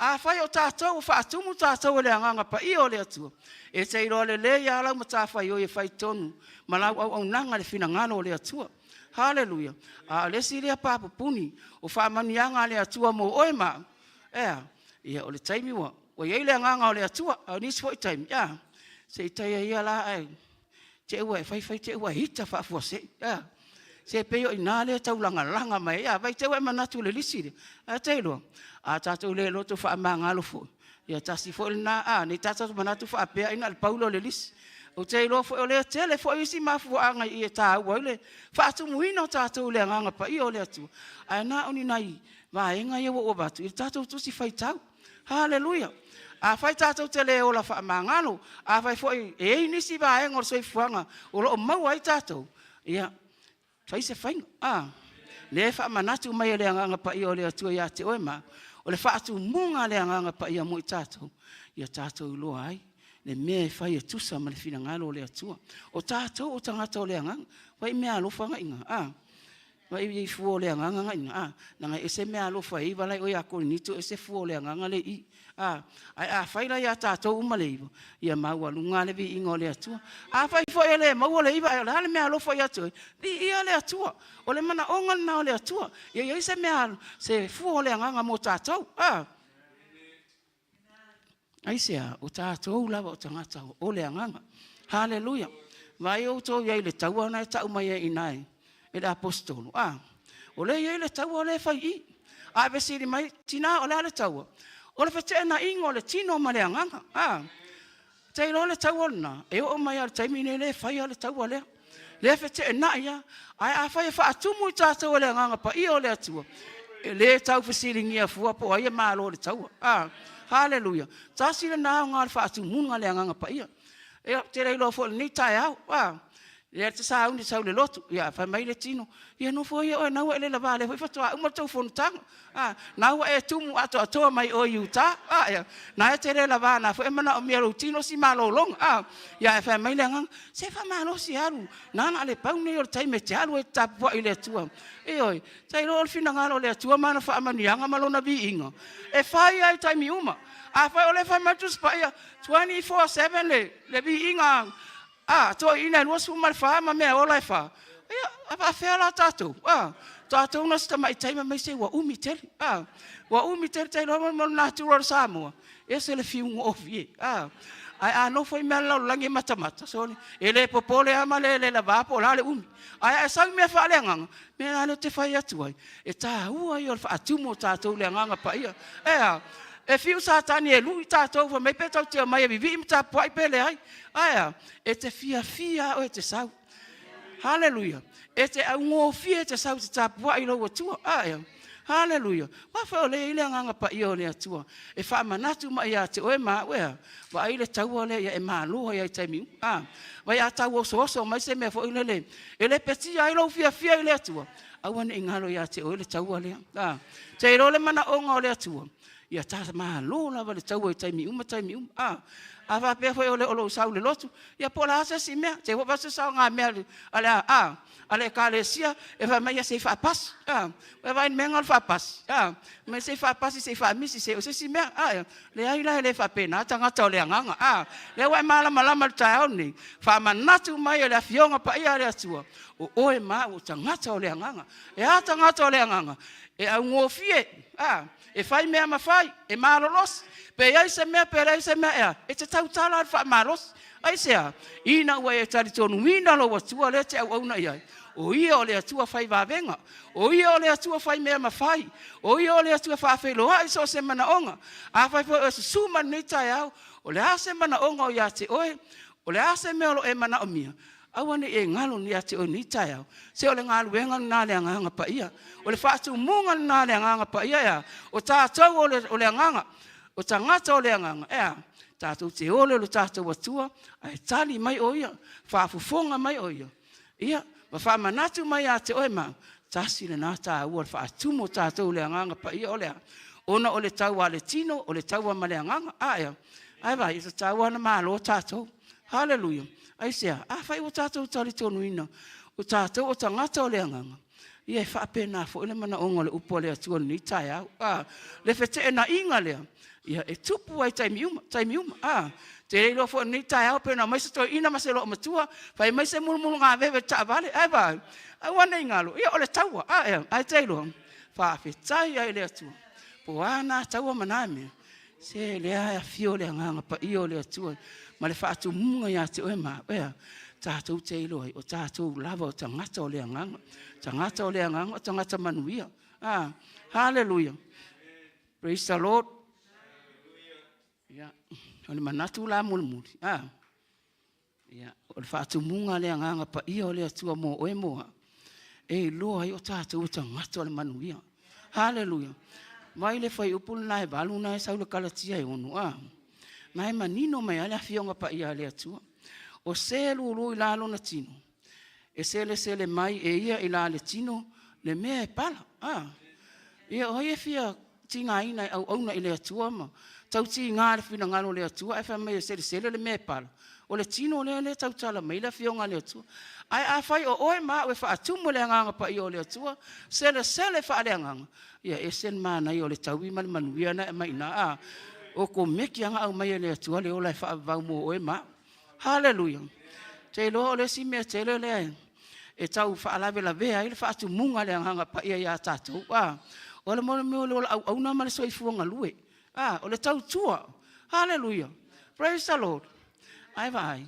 A whai o tātou, whaatumu tātou le anganga pa i o le atua. E te iloi le le ia lau ma tā whai oi e whai tonu, ma lau au nanga le finangalo o le atua. Hallelujah. A lesi lea pāpupuni, o whaamanianga le atua mo oe maa. Ia o le taimi wa, o iei le anganga o le atua, au nisi fo i taimi. Se i taia ia la ai. Te ua e whai te ua hita whaafua se. Se peo i nā lea tau langa mai. Vai te ua e manatu le lisiri. Te iloa. Tātou le loto wha amanga alofo. Ia tasi fo il nā. Nei tātou manatu wha apea ina al paulo le lisi. O te iloa fo o lea tele fo isi mafua anga i e tā ua ile. Wha atu muhina o tātou le anganga pa i o lea tu. Ai nā uni nai. Wa inga i o batu. I tātou tusi whai tau. Hallelujah. A whai tātou te leo la wha mangalo. A whai fwoi e nisi wa e ngor soi fuanga. O lo o mau ai tātou. Ia, whai se whainga. Le wha manatu mai le anganga pa i o le atua ia te oe ma. O le wha atu munga le anganga pa i a mo i tātou. Ia tātou loa ai. Le mea e whai e tusa ma le whina ngalo le atua. O tātou o tangata o le anganga. Wai mea alofa nga inga. Wai i fuo le anganga nga inga. Nanga e se mea alofa i walai o ia koni nito e se fuo le anganga le i. Ai whaila ia tātou umaleiwa. Ia maua lunga le vi ingo le atua. Whai fo e le maua le iwa. Hale mea alofa i atua. Li ia le atua. O le mana ongan na o le atua. Ia se mea se fuo le anganga mo tātou. Ai sea o tātou lawa o tangata o le anganga. Hallelujah. Vai o tō iai le taua na e tau mai e inai. E le apostolo. O le iai le taua o le whai i. A vesiri mai tina o le taua. O le whatea na ingo le tino ma le anganga. Te ilo le taua na. E o mai al taimine le whai le taua lea. Le whatea na ia. Ai a whai wha atumu i tātou o le anganga pa i o le atua. E le tau whasiri ngia fua po ai e malo le taua. Hallelujah. Tāsi le nā ngā le wha atumu ngā le anganga pa ia. E te rei lo fo ni tai au. Ia te sa undi sau le lotu. Ia whai mai le tino. Ia no fo ia oe naua e le la vale. Hoi whatua umar tau whonu tanga. Naua e tumu ato atoa mai o iuta. Na e te re la vana. Fo e mana o mia lo tino si malo long. Ia e whai mai le ngang. Se wha malo si aru. Nana ale paune o le taime te alu e tapua i le atua. E oi. Tai lo le fina ngalo le atua mana wha amanianga malona vi inga. E whai ai taimi uma. A whai o le whai matus pa ia. 24/7 le vi inga. To ina lua su mal fa ma me ola fa. Ia a fa la tatou. Tatou na sta mai taima mai se wa umiteli. Wa umiteli tai lo mo natural Samoa. Ese le fiu of ye. Ai no foi me la langi mata so ele popole ama le la va po la le umi ai sa me fa le nganga me na le te fai atu ai e ta ua yo fa atu mo ta to le nganga pa ia e fiu sa tani e lui ta to fa me pe tau te mai vivi mta pai pele ai e te fia o te sau hallelujah e te ngo fia te sau te ta pai lo atu ai hallelujah. Wa fa le ile nganga pa io le atua. E fa manatu ma ia te oe ma wea. Wa ile tau le ia e malo ia te mi. Wa ia tau so mai se me fo ile le. Ele peti ai lo fia ile atua. Awan ingalo ia te oe le tau le. Te ro le mana onga le atua. Ia ta ma lo la le tau te mi te mi. Ava pe fo ole olo sau le lotu. Ia pola se si me. Te wa se sa nga me ale ale kalesia e va mai se fa pas e vai mengal fa pas me se fa pas se fa misi se se me le ai la le fa pena tanga to le nganga le wa mala ta oni fa manatu mai le fionga pa ia le atua o e ma o tanga to le nganga e tanga to le nganga e a ngofie e fai me ma fai e malolos pe ai se me e te tau tala fa malos ai se ina wa e tali tonu ina lo wa tua le te au na ia o ia o le atua fai vavenga o ia o le atua fai mea mafai o ia o le atua fa felo ai so se mana onga a fai fo se suma ni tai au o le ase mana onga o ia te oe o le ase me o e mana o mia awane e ngalo ni ate o ni tai au se o le ngalo wenga na le nganga pa ia o le fatu munga na le nganga pa ia o ta tau o le nganga o tangata o le nganga tātou te ole lo tātou atua ai tali mai o ia fa fufonga mai o ia ma fa manatu mai a te oe ma tasi le nā tā ua fa atumo tātou le anganga pa ia olea ona o le tau a le tino o le tau a ma le anganga ai vai i tau ana malo tātou hallelujah ai sea fai o tātou tali tonu ina o tātou o tangata o le anganga ia fa pena fo le mana onga le upo le atua ni tai au le fete na inga lea ia e tupu ai taimiuma te reilo fo ni tai au pena mai se to ina ma se lo matua fai mai se mulu nga veve ta vale ai vai ai wana ingalo ia ole taua ai teilo fa fetai ai le atua po ana taua maname se le ai fio le nganga pa io le atua ma le fa tu munga ya te ma tātou teilo ai o tātou lava o tangata o le nganga o tangata manuia hallelujah praise the Lord ia ole manatu la mulmuli ia o le fa'atumunga le nganga pa ia o le atua mo oe moa e loa ai o tātou tangata o le manuia hallelujah mai le fai upul nai balu nai sau le kalatia e onu mai manino mai ale afionga pa ia le atua o se lulu i lalo na tino e sele mai e ia i la le tino le mea e pala ia o ia fia tinga ina au na i le atua ma tau ti ngā le fina ngalo le atua e fa mai sele le mea e pala o le tino le tau tala mai la fionga le atua ai a fai o oe ma o e fa atumo le nganga pa i o le atua sele fa le nganga ia e sen mana i o le tau i mali manuia na e mai na o ko meki anga au mai le atua le ola e fa vau mo oe ma hallelujah te lo le si me te le e tau fa lave ai le fa atumunga le nganga pa ia tatou o le mo le au na ma le soifuanga lue o le tau tua hallelujah praise the Lord ai vai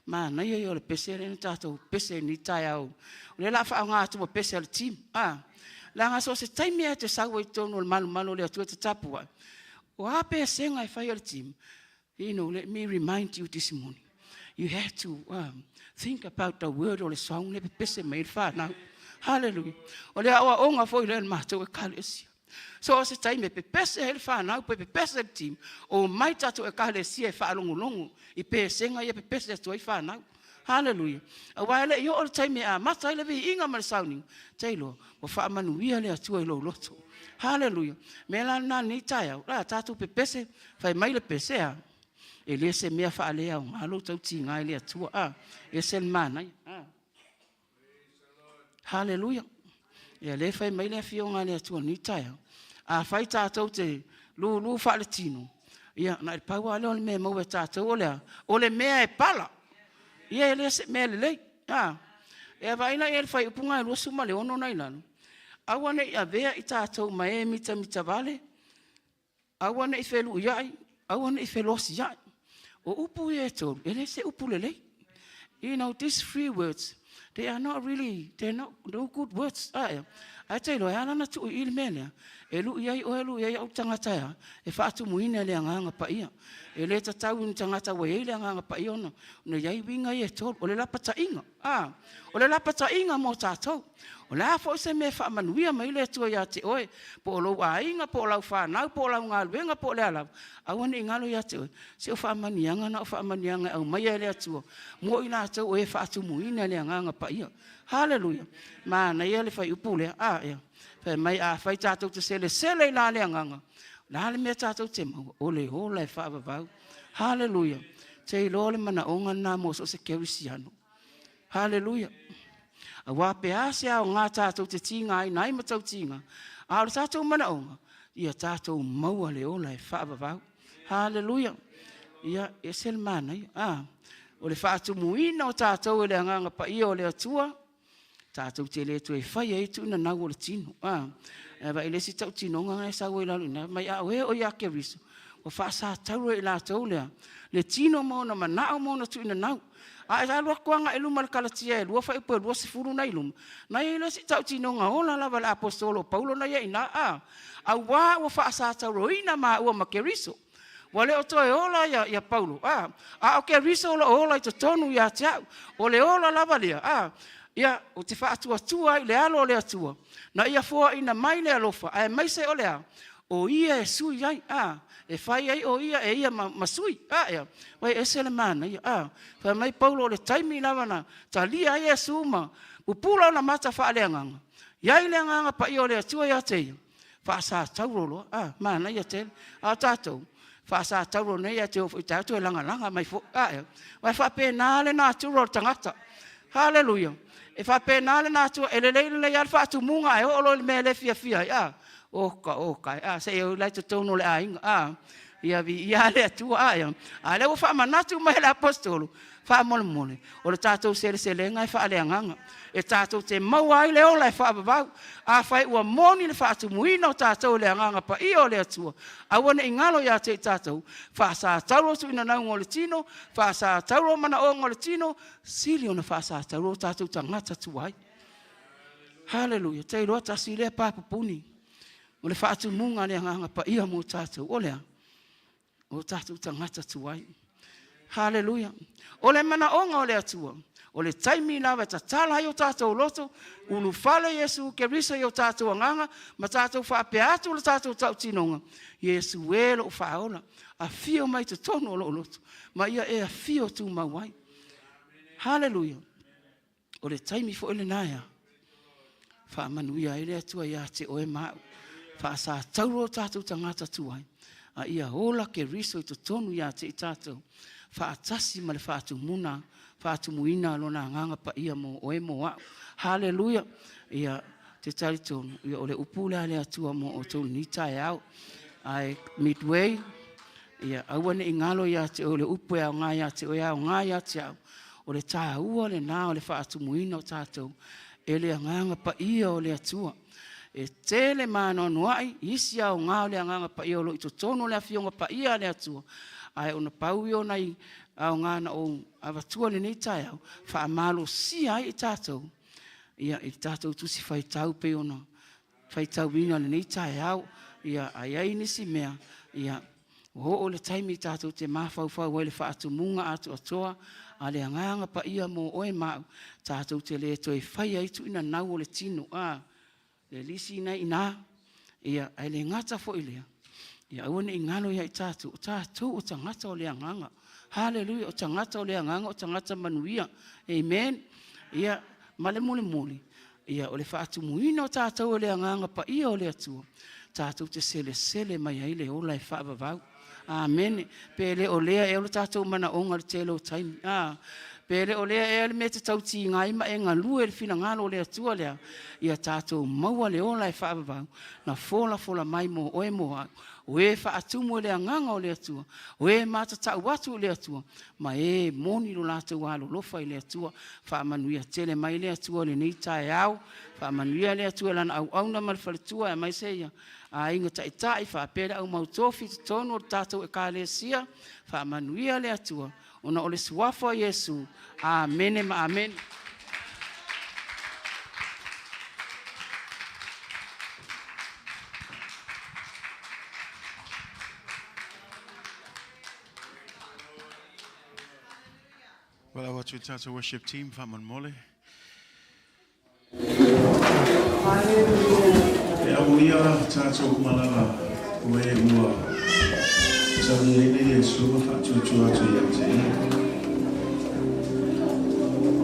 ma na yo le pese le tatou pese ni tai au le la fa nga tu pese le team la nga so se taimi te sa we tonu le malu le tu te tapu o a pese nga fa le team let me remind you this morning you have to think about the word or the song le pese mai fa na hallelujah o le awa onga foi le ma to kalesia so se taimi pe pese el fa na pe pese le team o mai tatu e kalesia fa longo i pese nga ia pe pese to fa na hallelujah a wale yo o taimi a mata le vi inga mal sounding tailo o fa manu ia le atu lo loto hallelujah mela na ni tai la tatu pe pese fa mai le pese e le se mea fa ale au malo tau tinga le atu e sen mana hallelujah ia le fa mai le fionga le atu ni tai a fa tatu te lu fa le tino ia na pa wa le me mo tatu o le mea e pala ia le se me le e vai na e fai punga lo suma le ono nai lanu awane ia vea i tātou mai mita vale awane i felu iai awane i felosi iai O upu e tolu, ele se upu lele. You know, these 3 words, they are not really, they're no good words. I tell you, I don't know il mele. Elu iai o elu iai au tangata ya. E whaatu muina le anganga pa ia. E le tatau ni tangata wa le anganga pa ia ono. No iai winga i e tolu. O le lapata inga. O le lapata inga mo tātou. O le hafo se me wha manuia mai le tua ia te oe. Po o lau a inga, po o lau whanau, po o lau ngā luenga, po o le alau. Awane i ngalo ia te oe. Se o wha manianga na o wha manianga au mai e le atua. Mo i nā tau o e whaatu muina le anganga pa ia. Hallelujah. Mana ia le whai upule. Ia. Pe mai a whai tātou te sele la le anganga. La le mea tātou te mau. Ole hola e whaavavau. Hallelujah. Te i lole mana onga nā mo so se kerisiano. Hallelujah. A wape ase au ngā tātou te tinga ai nai matau tinga. A o tātou mana onga. Ia tātou maua le ola e whaavavau. Hallelujah. Ia e sel mana. O le whaatu muina o tātou e le anganga pa ia o le atua. Tātou te le tu e whai e tu na nau o le tino. Eba ele si tau tino ngā e sau e lalu. Mai a oe o ia ke riso. O whaasa tauru e la tau lea. Le tino mauna manao mauna tu ina nau. A e alua kuanga e luma le kalatia e lua whai ua lua se furu na iluma. Na ele si tau tino ngā ola lava le apostolo Paulo na ia ina. A wā ua whaasa tauru ina maa ua ma ke riso. Wale o toi ola ia Paulo. A o ke riso ola i to tonu ia te au. O le ola lava lea. Ia, o te whaatua i le alo o le atua. Na ia fua ina mai le alofa. Ai mai se o lea. O ia e sui ai. E whai ai o ia e ia masui. Ia. Wai e se le mana. Whai mai Paulo o le taimi lavana. Ta lia ai e suma. Upula na mata wha le anganga. Iai le anganga pa i o le atua ia te ia. Whaasa taurolo. Mana ia te. A tātou. Whaasa taurolo nei ia te o i tātou e langa mai fo. Wai whape nāle nā turo tangata. Hallelujah. E fa pena le na tu ele le ya fa tu munga e o lo me le fia oka se eu lai tu no le ainga ia vi ia le tu ia ale o fa manatu mai le apostolo fa mole o le tatou se ngai fa le nganga e tatou te mau ai le o lai fa ba a fa ua moni le fa tu muina o tatou le nganga pa i o le tu a wona ingalo ya te tatou fa sa tauro tu ina na ngol tino fa sa tauro mana o ngol tino sili ona fa sa tauro tatou tangata tu ai hallelujah te lo ta sile pa puni o le fa tu munga le nganga pa i mo tatou o le o tatou tangata tu ai hallelujah o le mana o ngol le atua o le taimi lava ta tala yo tātou loto, unu fale Yesu ke risa yo tātou anganga, ma tātou whape atu le tātou tau tinonga. Yesu welo o whaola, a fio mai te tono o loto, ma ia e a fio tu mawai. Hallelujah. O le taimi fo ele naia, wha manuia ele atua ia te oe mau, wha sa tauro tātou tangata tuai, a ia ola ke riso i te tonu ia te i tātou, wha atasi ma le wha atu muna, Fatu muina lona nganga pa ia mo oe mo wa. Hallelujah. Ia te tari tonu. Ia ole upula le atua mo o tonu ni tae au. Ai midway. Ia awane ingalo ia te ole upu au ngā ia te oe au ngā ia te au. Ole tae ua le nā ole fatu muina o tātou. Ele a nganga pa ia ole atua. E tele mano nuai. Isi au ngā ole a nganga pa ia ole ito tonu le afionga pa ia le atua. Ai ona pau i ona i au ngana o avatua le nei tai au fa malo si ai tātou ia i tātou tusi fai tau pe ona fai tau wina le nei tai au ia ai nisi mea ia o le taimi tātou te mafau fau ele fa atu munga atu atoa a le anganga pa ia mo oe mau tātou te le toi fai ai tu ina nau o le tino le lisi nei ina ia ai le ngata fo ilea ia awane ingalo ia i tātou o tangata o le anganga Hallelujah, o tangata o le anganga, o tangata manuia. Amen. Ia, male mole. Ia, o le whaatu muina o tātou o le anganga pa ia o le atua. Tātou te sele mai ai le ola e whaavavau. Amen. Pe le o lea e o le tātou mana onga le telo taimi. Pere o lea e me te tau ti ngai ma e ngā lue le fina ngalo lea tua lea. Ia tātou maua le ola e whaavavau. Na fola mai mo oe mo au. O e wha atumu lea nganga o lea tua. O e mata tau watu o lea tua. Ma e moni lo lātou alo lofa i lea tua. Wha manuia tele mai lea tua le nei tae au. Wha manuia lea tua lana au auna malwhale tua e mai seia. A inga tai wha pere au mautofi te tonu o tātou e kā lea sia. Wha manuia lea tua. Ona ole suafo Yesu. Amen ma amen. Well, I want you to worship team, Faman Mole. E auia tātou malala o e ua. Sabi e nei e sua whatutu atu i ate i.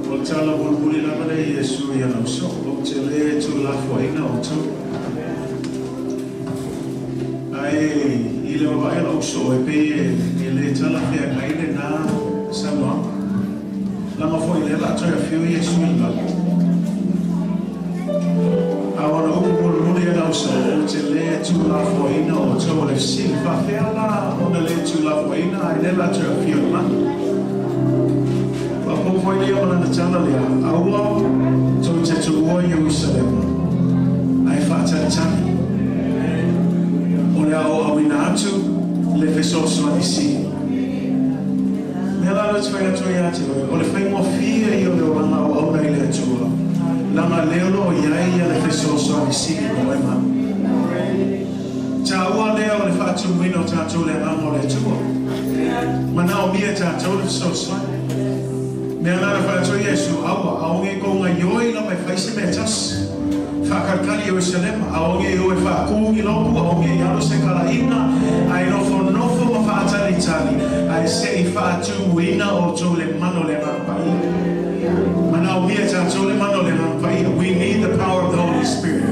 O tala bulbuli lama nei e sua i anau so. O te le tu la fuaina o tau. Ai, i le wawai lau so e pe e le tala whea kaine nā Samoa. Lama foi le la toia fiu i e sua i lau. Awana upu bulbuli e lau so o te le tu la fuaina o tau le sili whawhea la ona le tu la fuaina ai le la toia fiu i lau. Wapopoi lea mana na tala lea, aua tau te tuua Jerusalem, ai whaatani tani. O lea o awina atu, le fesoso anisi. Mea lala tu whaia toi ate, o le whaingoa fia i o leo ranga o auna i lea tua. Lama leolo o iai le fesoso anisi o ema. Ta ua lea o le whaatu mwino tātou le ngamo le tua. Mana o mia tātou le fesoso anisi. Mea nara whātua Yesu, aua, aonge ko ngā ioi la mai whaise me tas. Whakarkari Jerusalem, aonge ioi whākūngi lopu, aonge ialo se kalaina, ai nofo ma whātari tali, ai se I whātu wina o tō le mano le ngāpai. Mana o mia tātou le mano le ngāpai. We need the power of the Holy Spirit.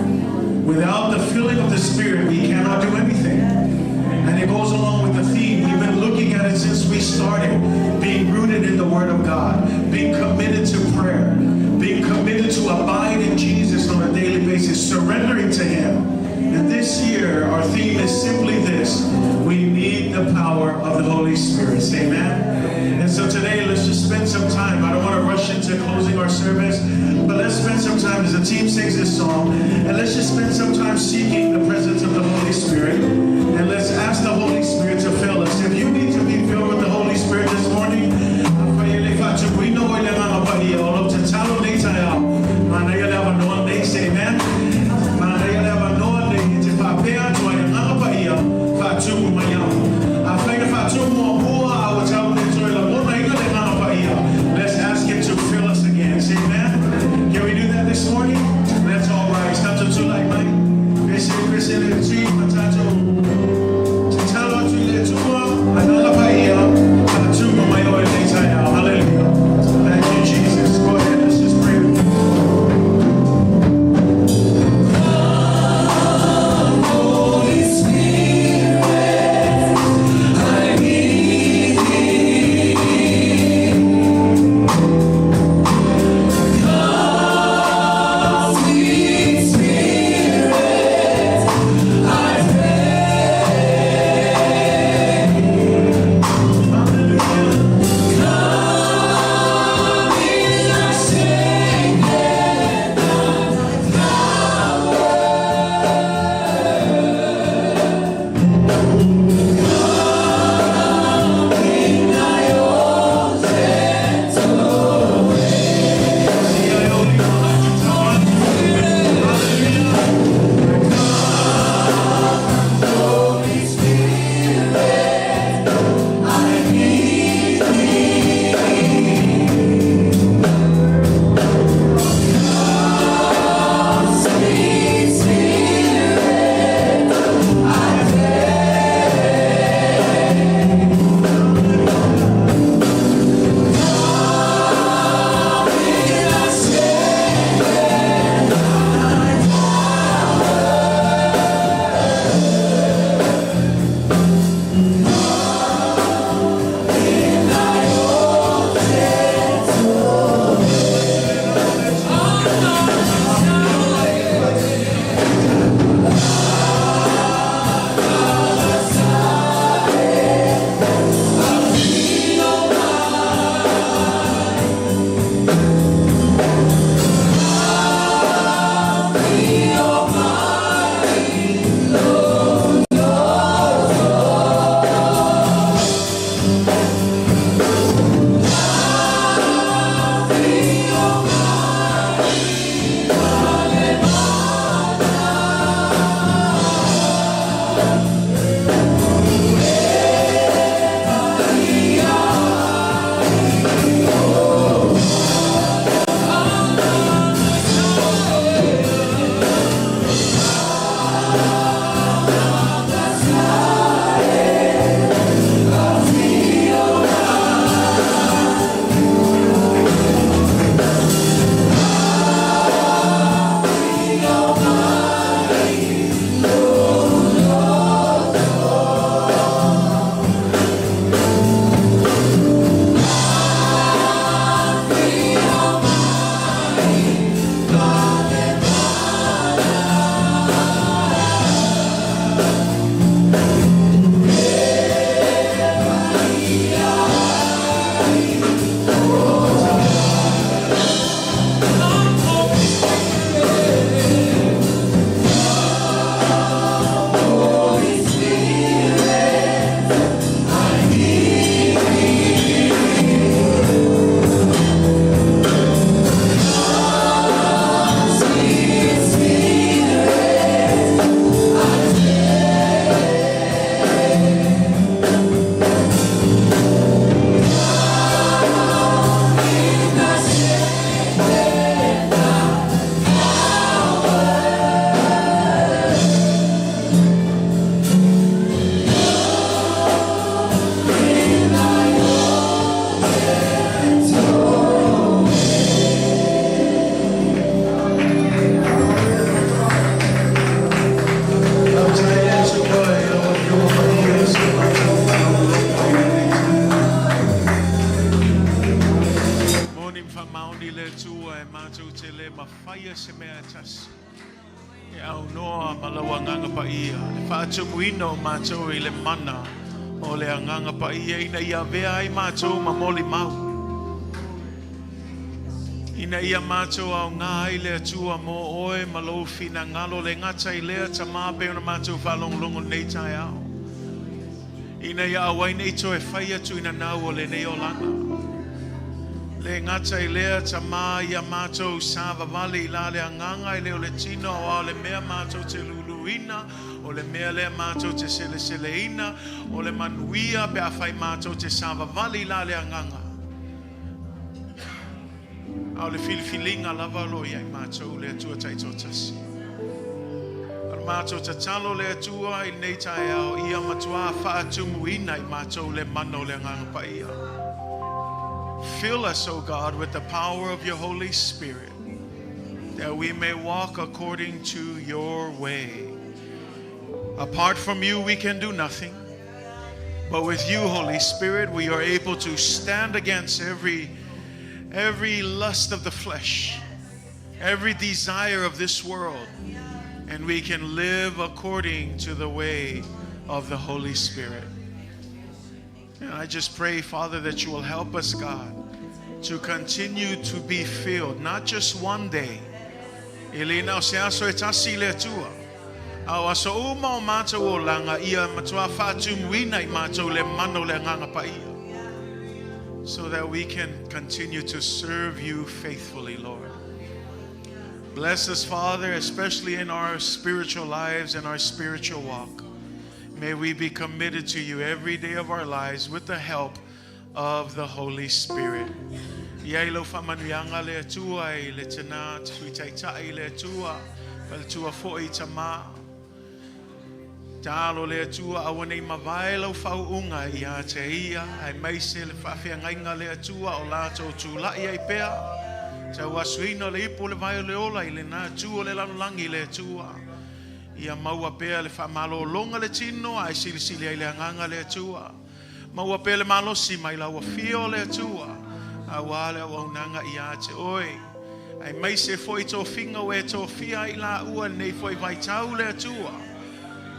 Without the filling of the Spirit, we cannot do anything. And it goes along with the theme. We've been looking at it since we started. Being rooted in the Word of God. Being committed to prayer. Being committed to abide in Jesus on a daily basis. Surrendering to Him. And this year, our theme is simply this. We need the power of the Holy Spirit. Amen? And so today, let's just spend some time. I don't want to rush into closing our service. But let's spend some time as the team sings this song. And let's just spend some time seeking the presence of the Holy Spirit. And let's ask the Holy Spirit to fill us. If you need to be filled with the Holy Spirit this morning, we know we're not going to all up to tell them they tell. Man, they have no one they say, man. Man, they have no one they get if I pay out to a Nabaya, Fatu Mayam. I think if I took more, I would tell them to let's ask Him to fill us again. Say, man, can we do that this morning? Let's all rise. That's a two like mine. They say, Chris, in the tree, potato. moni le tua e mātou te le mawhaia se mea tasi. E au noa malawa nganga pa ia. Le whaatumuina o mātou I le mana o le anganga pa ia. Ina ia vea ai mātou ma moli mau. Ina ia mātou au ngā ai le atua mo oe malo fina ngalo le ngata I lea ta māpe ona mātou whalonglongo nei tai au. Ina ia awai nei to e whai atu ina nau o le nei o langa. Le ngata I lea ta mā ia mātou sāwa vale I la le anganga I leo le tino o le mea mātou te luluina, o le mea lea mātou te sele seleina, o le manuia pe a whai mātou te sāwa vale I la le anganga. Au le filifilinga lava lo ia I mātou le atua taito tasi. Al mātou ta talo le atua I nei tai au ia matua whaatumuina I mātou le mano le nganga pa ia. Fill us, O God, with the power of your Holy Spirit, that we may walk according to your way. Apart from you, we can do nothing. But with you, Holy Spirit, we are able to stand against every lust of the flesh, every desire of this world, and we can live according to the way of the Holy Spirit. And I just pray, Father, that you will help us, God, to continue to be filled, not just one day. Elena se aso e tasi le tua. Au aso uma o mātou o langa ia matua whaatumuina I mātou le mano le nganga pa ia. So that we can continue to serve you faithfully, Lord. Bless us, Father, especially in our spiritual lives and our spiritual walk. May we be committed to you every day of our lives with the help of the Holy Spirit. Iai lo whamanuianga le atua I le tana tui taitai le atua, pal tua fo'i tama. Talo le atua awanei mawai lau whauunga I a te ia, ai maise le whawhiangainga le atua o lato tūlai ai pea. Tau asuina le ipo le vai o le ola I le nā tua le lanulangi le atua. Ia maua pea le whamalo longa le tino, ai silisili ai le anganga le atua. Maua pea le malosi mai lau a fio le atua. A wale au aunanga I a te oi. Ai maise foi tō whinga o e tō fia I la ua nei foi vai tau le atua.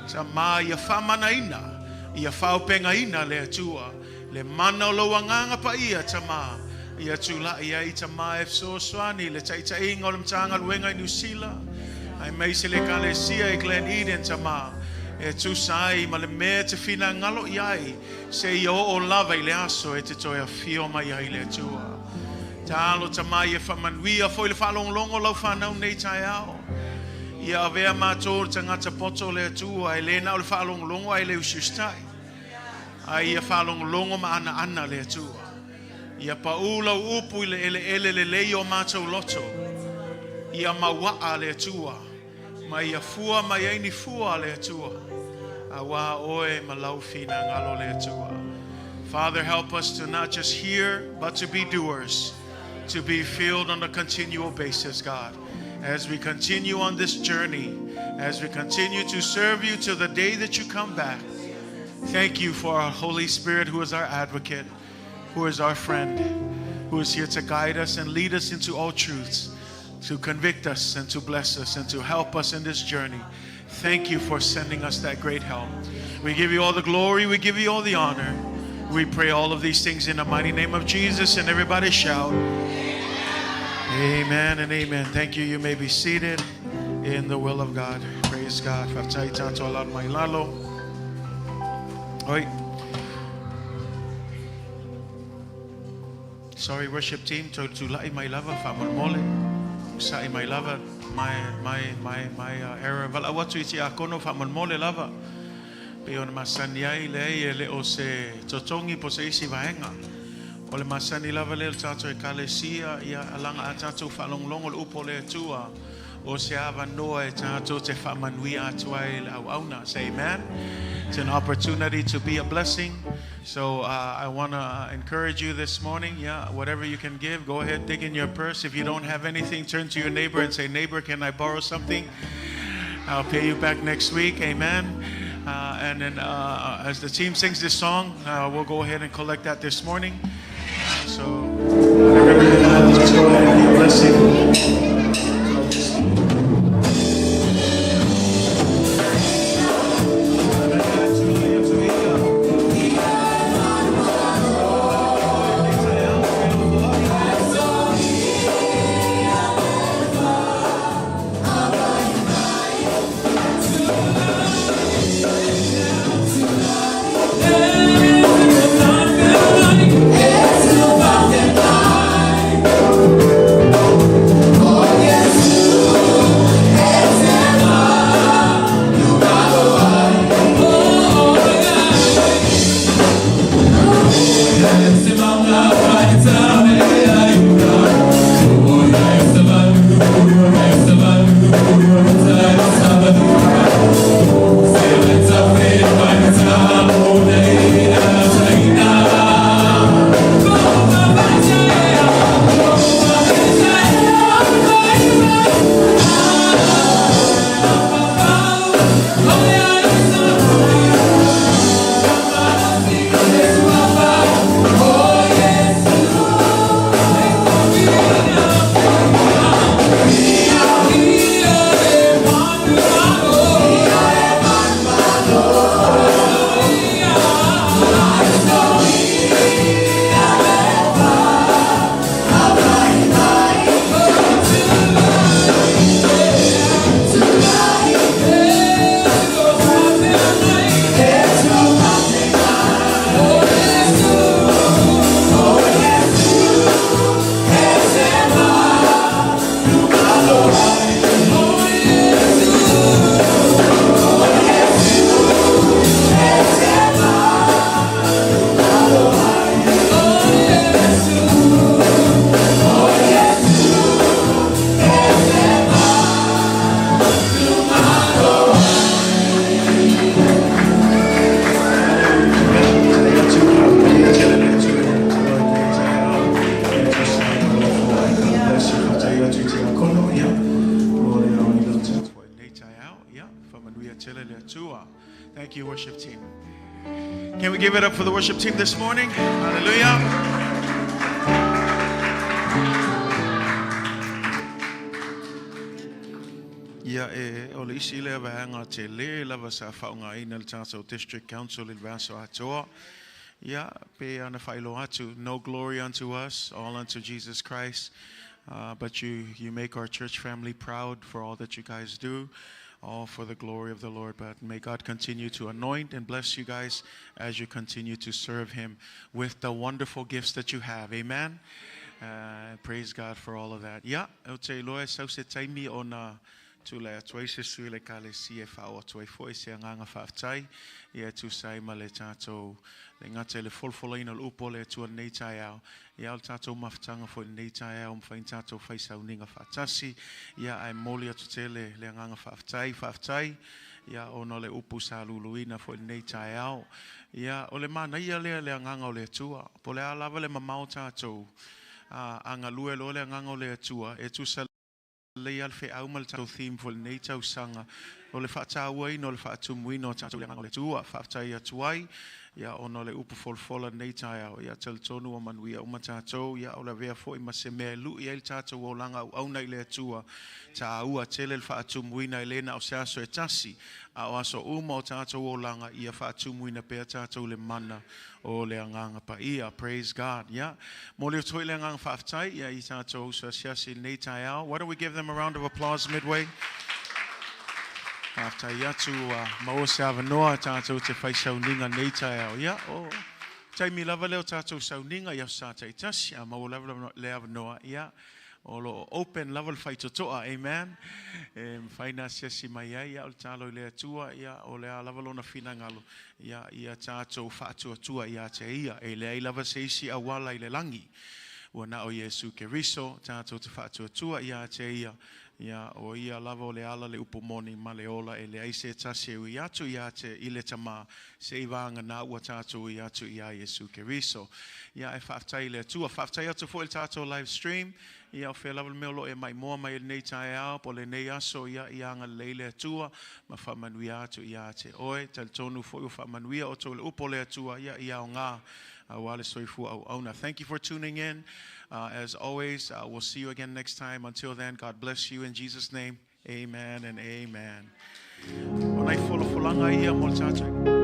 Sa ma ia whamanaina, ia whaupengaina le atua, le mana o lauanganga pa ia tama, ia tula ia I tama so swani, le taitainga o le mtanga luenga I New Zealand, ai meise le kalesia I Glen Eden tama, e tu sai ma le mea te whina ngalo iai, se ia o lava I le aso e te toia fio mai ai le atua. Talo tama ia whamanuia foi le whalonglongo lau whanau nei tai ao. Ia avea mātou te ngata poto le atua, e le nao le whalonglongo ai le usustai. Ai ia whalonglongo ma ana le atua. Ia paula upu I le ele lei o mātou loto. Ia mawaa le atua. Ma ia fua mai aini fua le atua. Awa oe ma lau fina ngalo le atua. Father, help us to not just hear, but to be doers. To be filled on a continual basis, God. As we continue on this journey, as we continue to serve you till the day that you come back. Thank you for our Holy Spirit, who is our advocate, who is our friend, who is here to guide us and lead us into all truths, to convict us and to bless us and to help us in this journey. Thank you for sending us that great help. We give you all the glory, we give you all the honor. We pray all of these things in the mighty name of Jesus, and everybody shout, amen and amen. Thank you. You may be seated in the will of God. Praise God. Sorry, worship team. To lai my lover, family mole. Sai my lover, my error. Vala watu iti akono family mole lover. Peon masaniai le o se totongi po se isi vaenga. Ole masani lava le tato e kalesia ia alanga atato falonglongo upo le tua o se ava noa e tato te famanui atuai le auna. Say amen. It's an opportunity to be a blessing. So I want to encourage you this morning. Yeah, whatever you can give, go ahead, dig in your purse. If you don't have anything, turn to your neighbor and say, neighbor, can I borrow something? I'll pay you back next week. Amen. And then as the team sings this song, we'll go ahead and collect that this morning. So, let's go ahead. le tua. Thank you, worship team. Can we give it up for the worship team this morning? Hallelujah. Ia o le isi lea vaenga te le lava sa whaunga ina le tātou district council il vaso atoa. Ia pe ana whailo atu. No glory unto us, all unto Jesus Christ. But you make our church family proud for all that you guys do, all for the glory of the Lord. But may God continue to anoint and bless you guys as you continue to serve Him with the wonderful gifts that you have. Amen. Praise God for all of that. Yeah, o te loe sau se taimi o na tu le atuai se sui le kale si e whao atuai fo e se anganga whaftai i e tu sai ma le tātou le ngate le folfolaina le upo le atua nei tai au i au tātou mawhtanga fo nei tai au mwhain tātou whaisau ninga whatasi ia ai moli atu te le anganga whaftai ia ono le upu sa luluina fo nei tai au ia o le mana ia le anganga o le atua po le alava le mamau tātou anga lue lo le anganga o le atua e tu sa le alfe au mal tau theme for nei tau sanga o le whaatawai no le whaatumui no tātou le le tua whaatai atuai ia ono le upu folfola nei tai au ia tel tonu o manuia uma tātou ia o le vea fo i mase mea lu ia il tātou o langa au nei le tua tā ua tele le whaatumui na elena o seaso e tasi a o aso uma o tātou o langa ia whaatumui na pea tātou le mana o le anganga pa ia, praise God, yeah. Moli o toi le anganga whaatai ia i tātou sa siasi nei tai au. Why don't we give them a round of applause midway? Whaatai atu maua se avanoa tātou te whai sauninga nei tai au, yeah. Oh, taimi lava leo tātou sauninga ia sa tai tasi, a maua lava le avanoa, yeah. Olo open level fight toa, amen. Faina siasi mai ia o talo le atua ia o le level ona fina ngalo ia tātou whaatua tua ia te ia e le ai lava seisi awala i le langi ua na o Yesu Keriso tātou te whaatua tua ia te ia o ia lava o le ala le upomoni ma le ola e le ai se tase ui atu ia te ile tama se iwanga na ua tātou i atu ia Yesu Keriso ia e whaatai le atua whaatai atu fo il tātou live stream ia o whea lava meo lo e mai moa mai nei tai au po le nei aso ia anga leile atua ma whamanuia atu ia te oe tal tonu fo i whamanuia o tō le upo le atua ia o ngā wale soifu au auna. Thank you for tuning in. As always, we'll see you again next time. Until then, God bless you in Jesus' name. Amen and amen. Onai fulanga ia mo le tātou.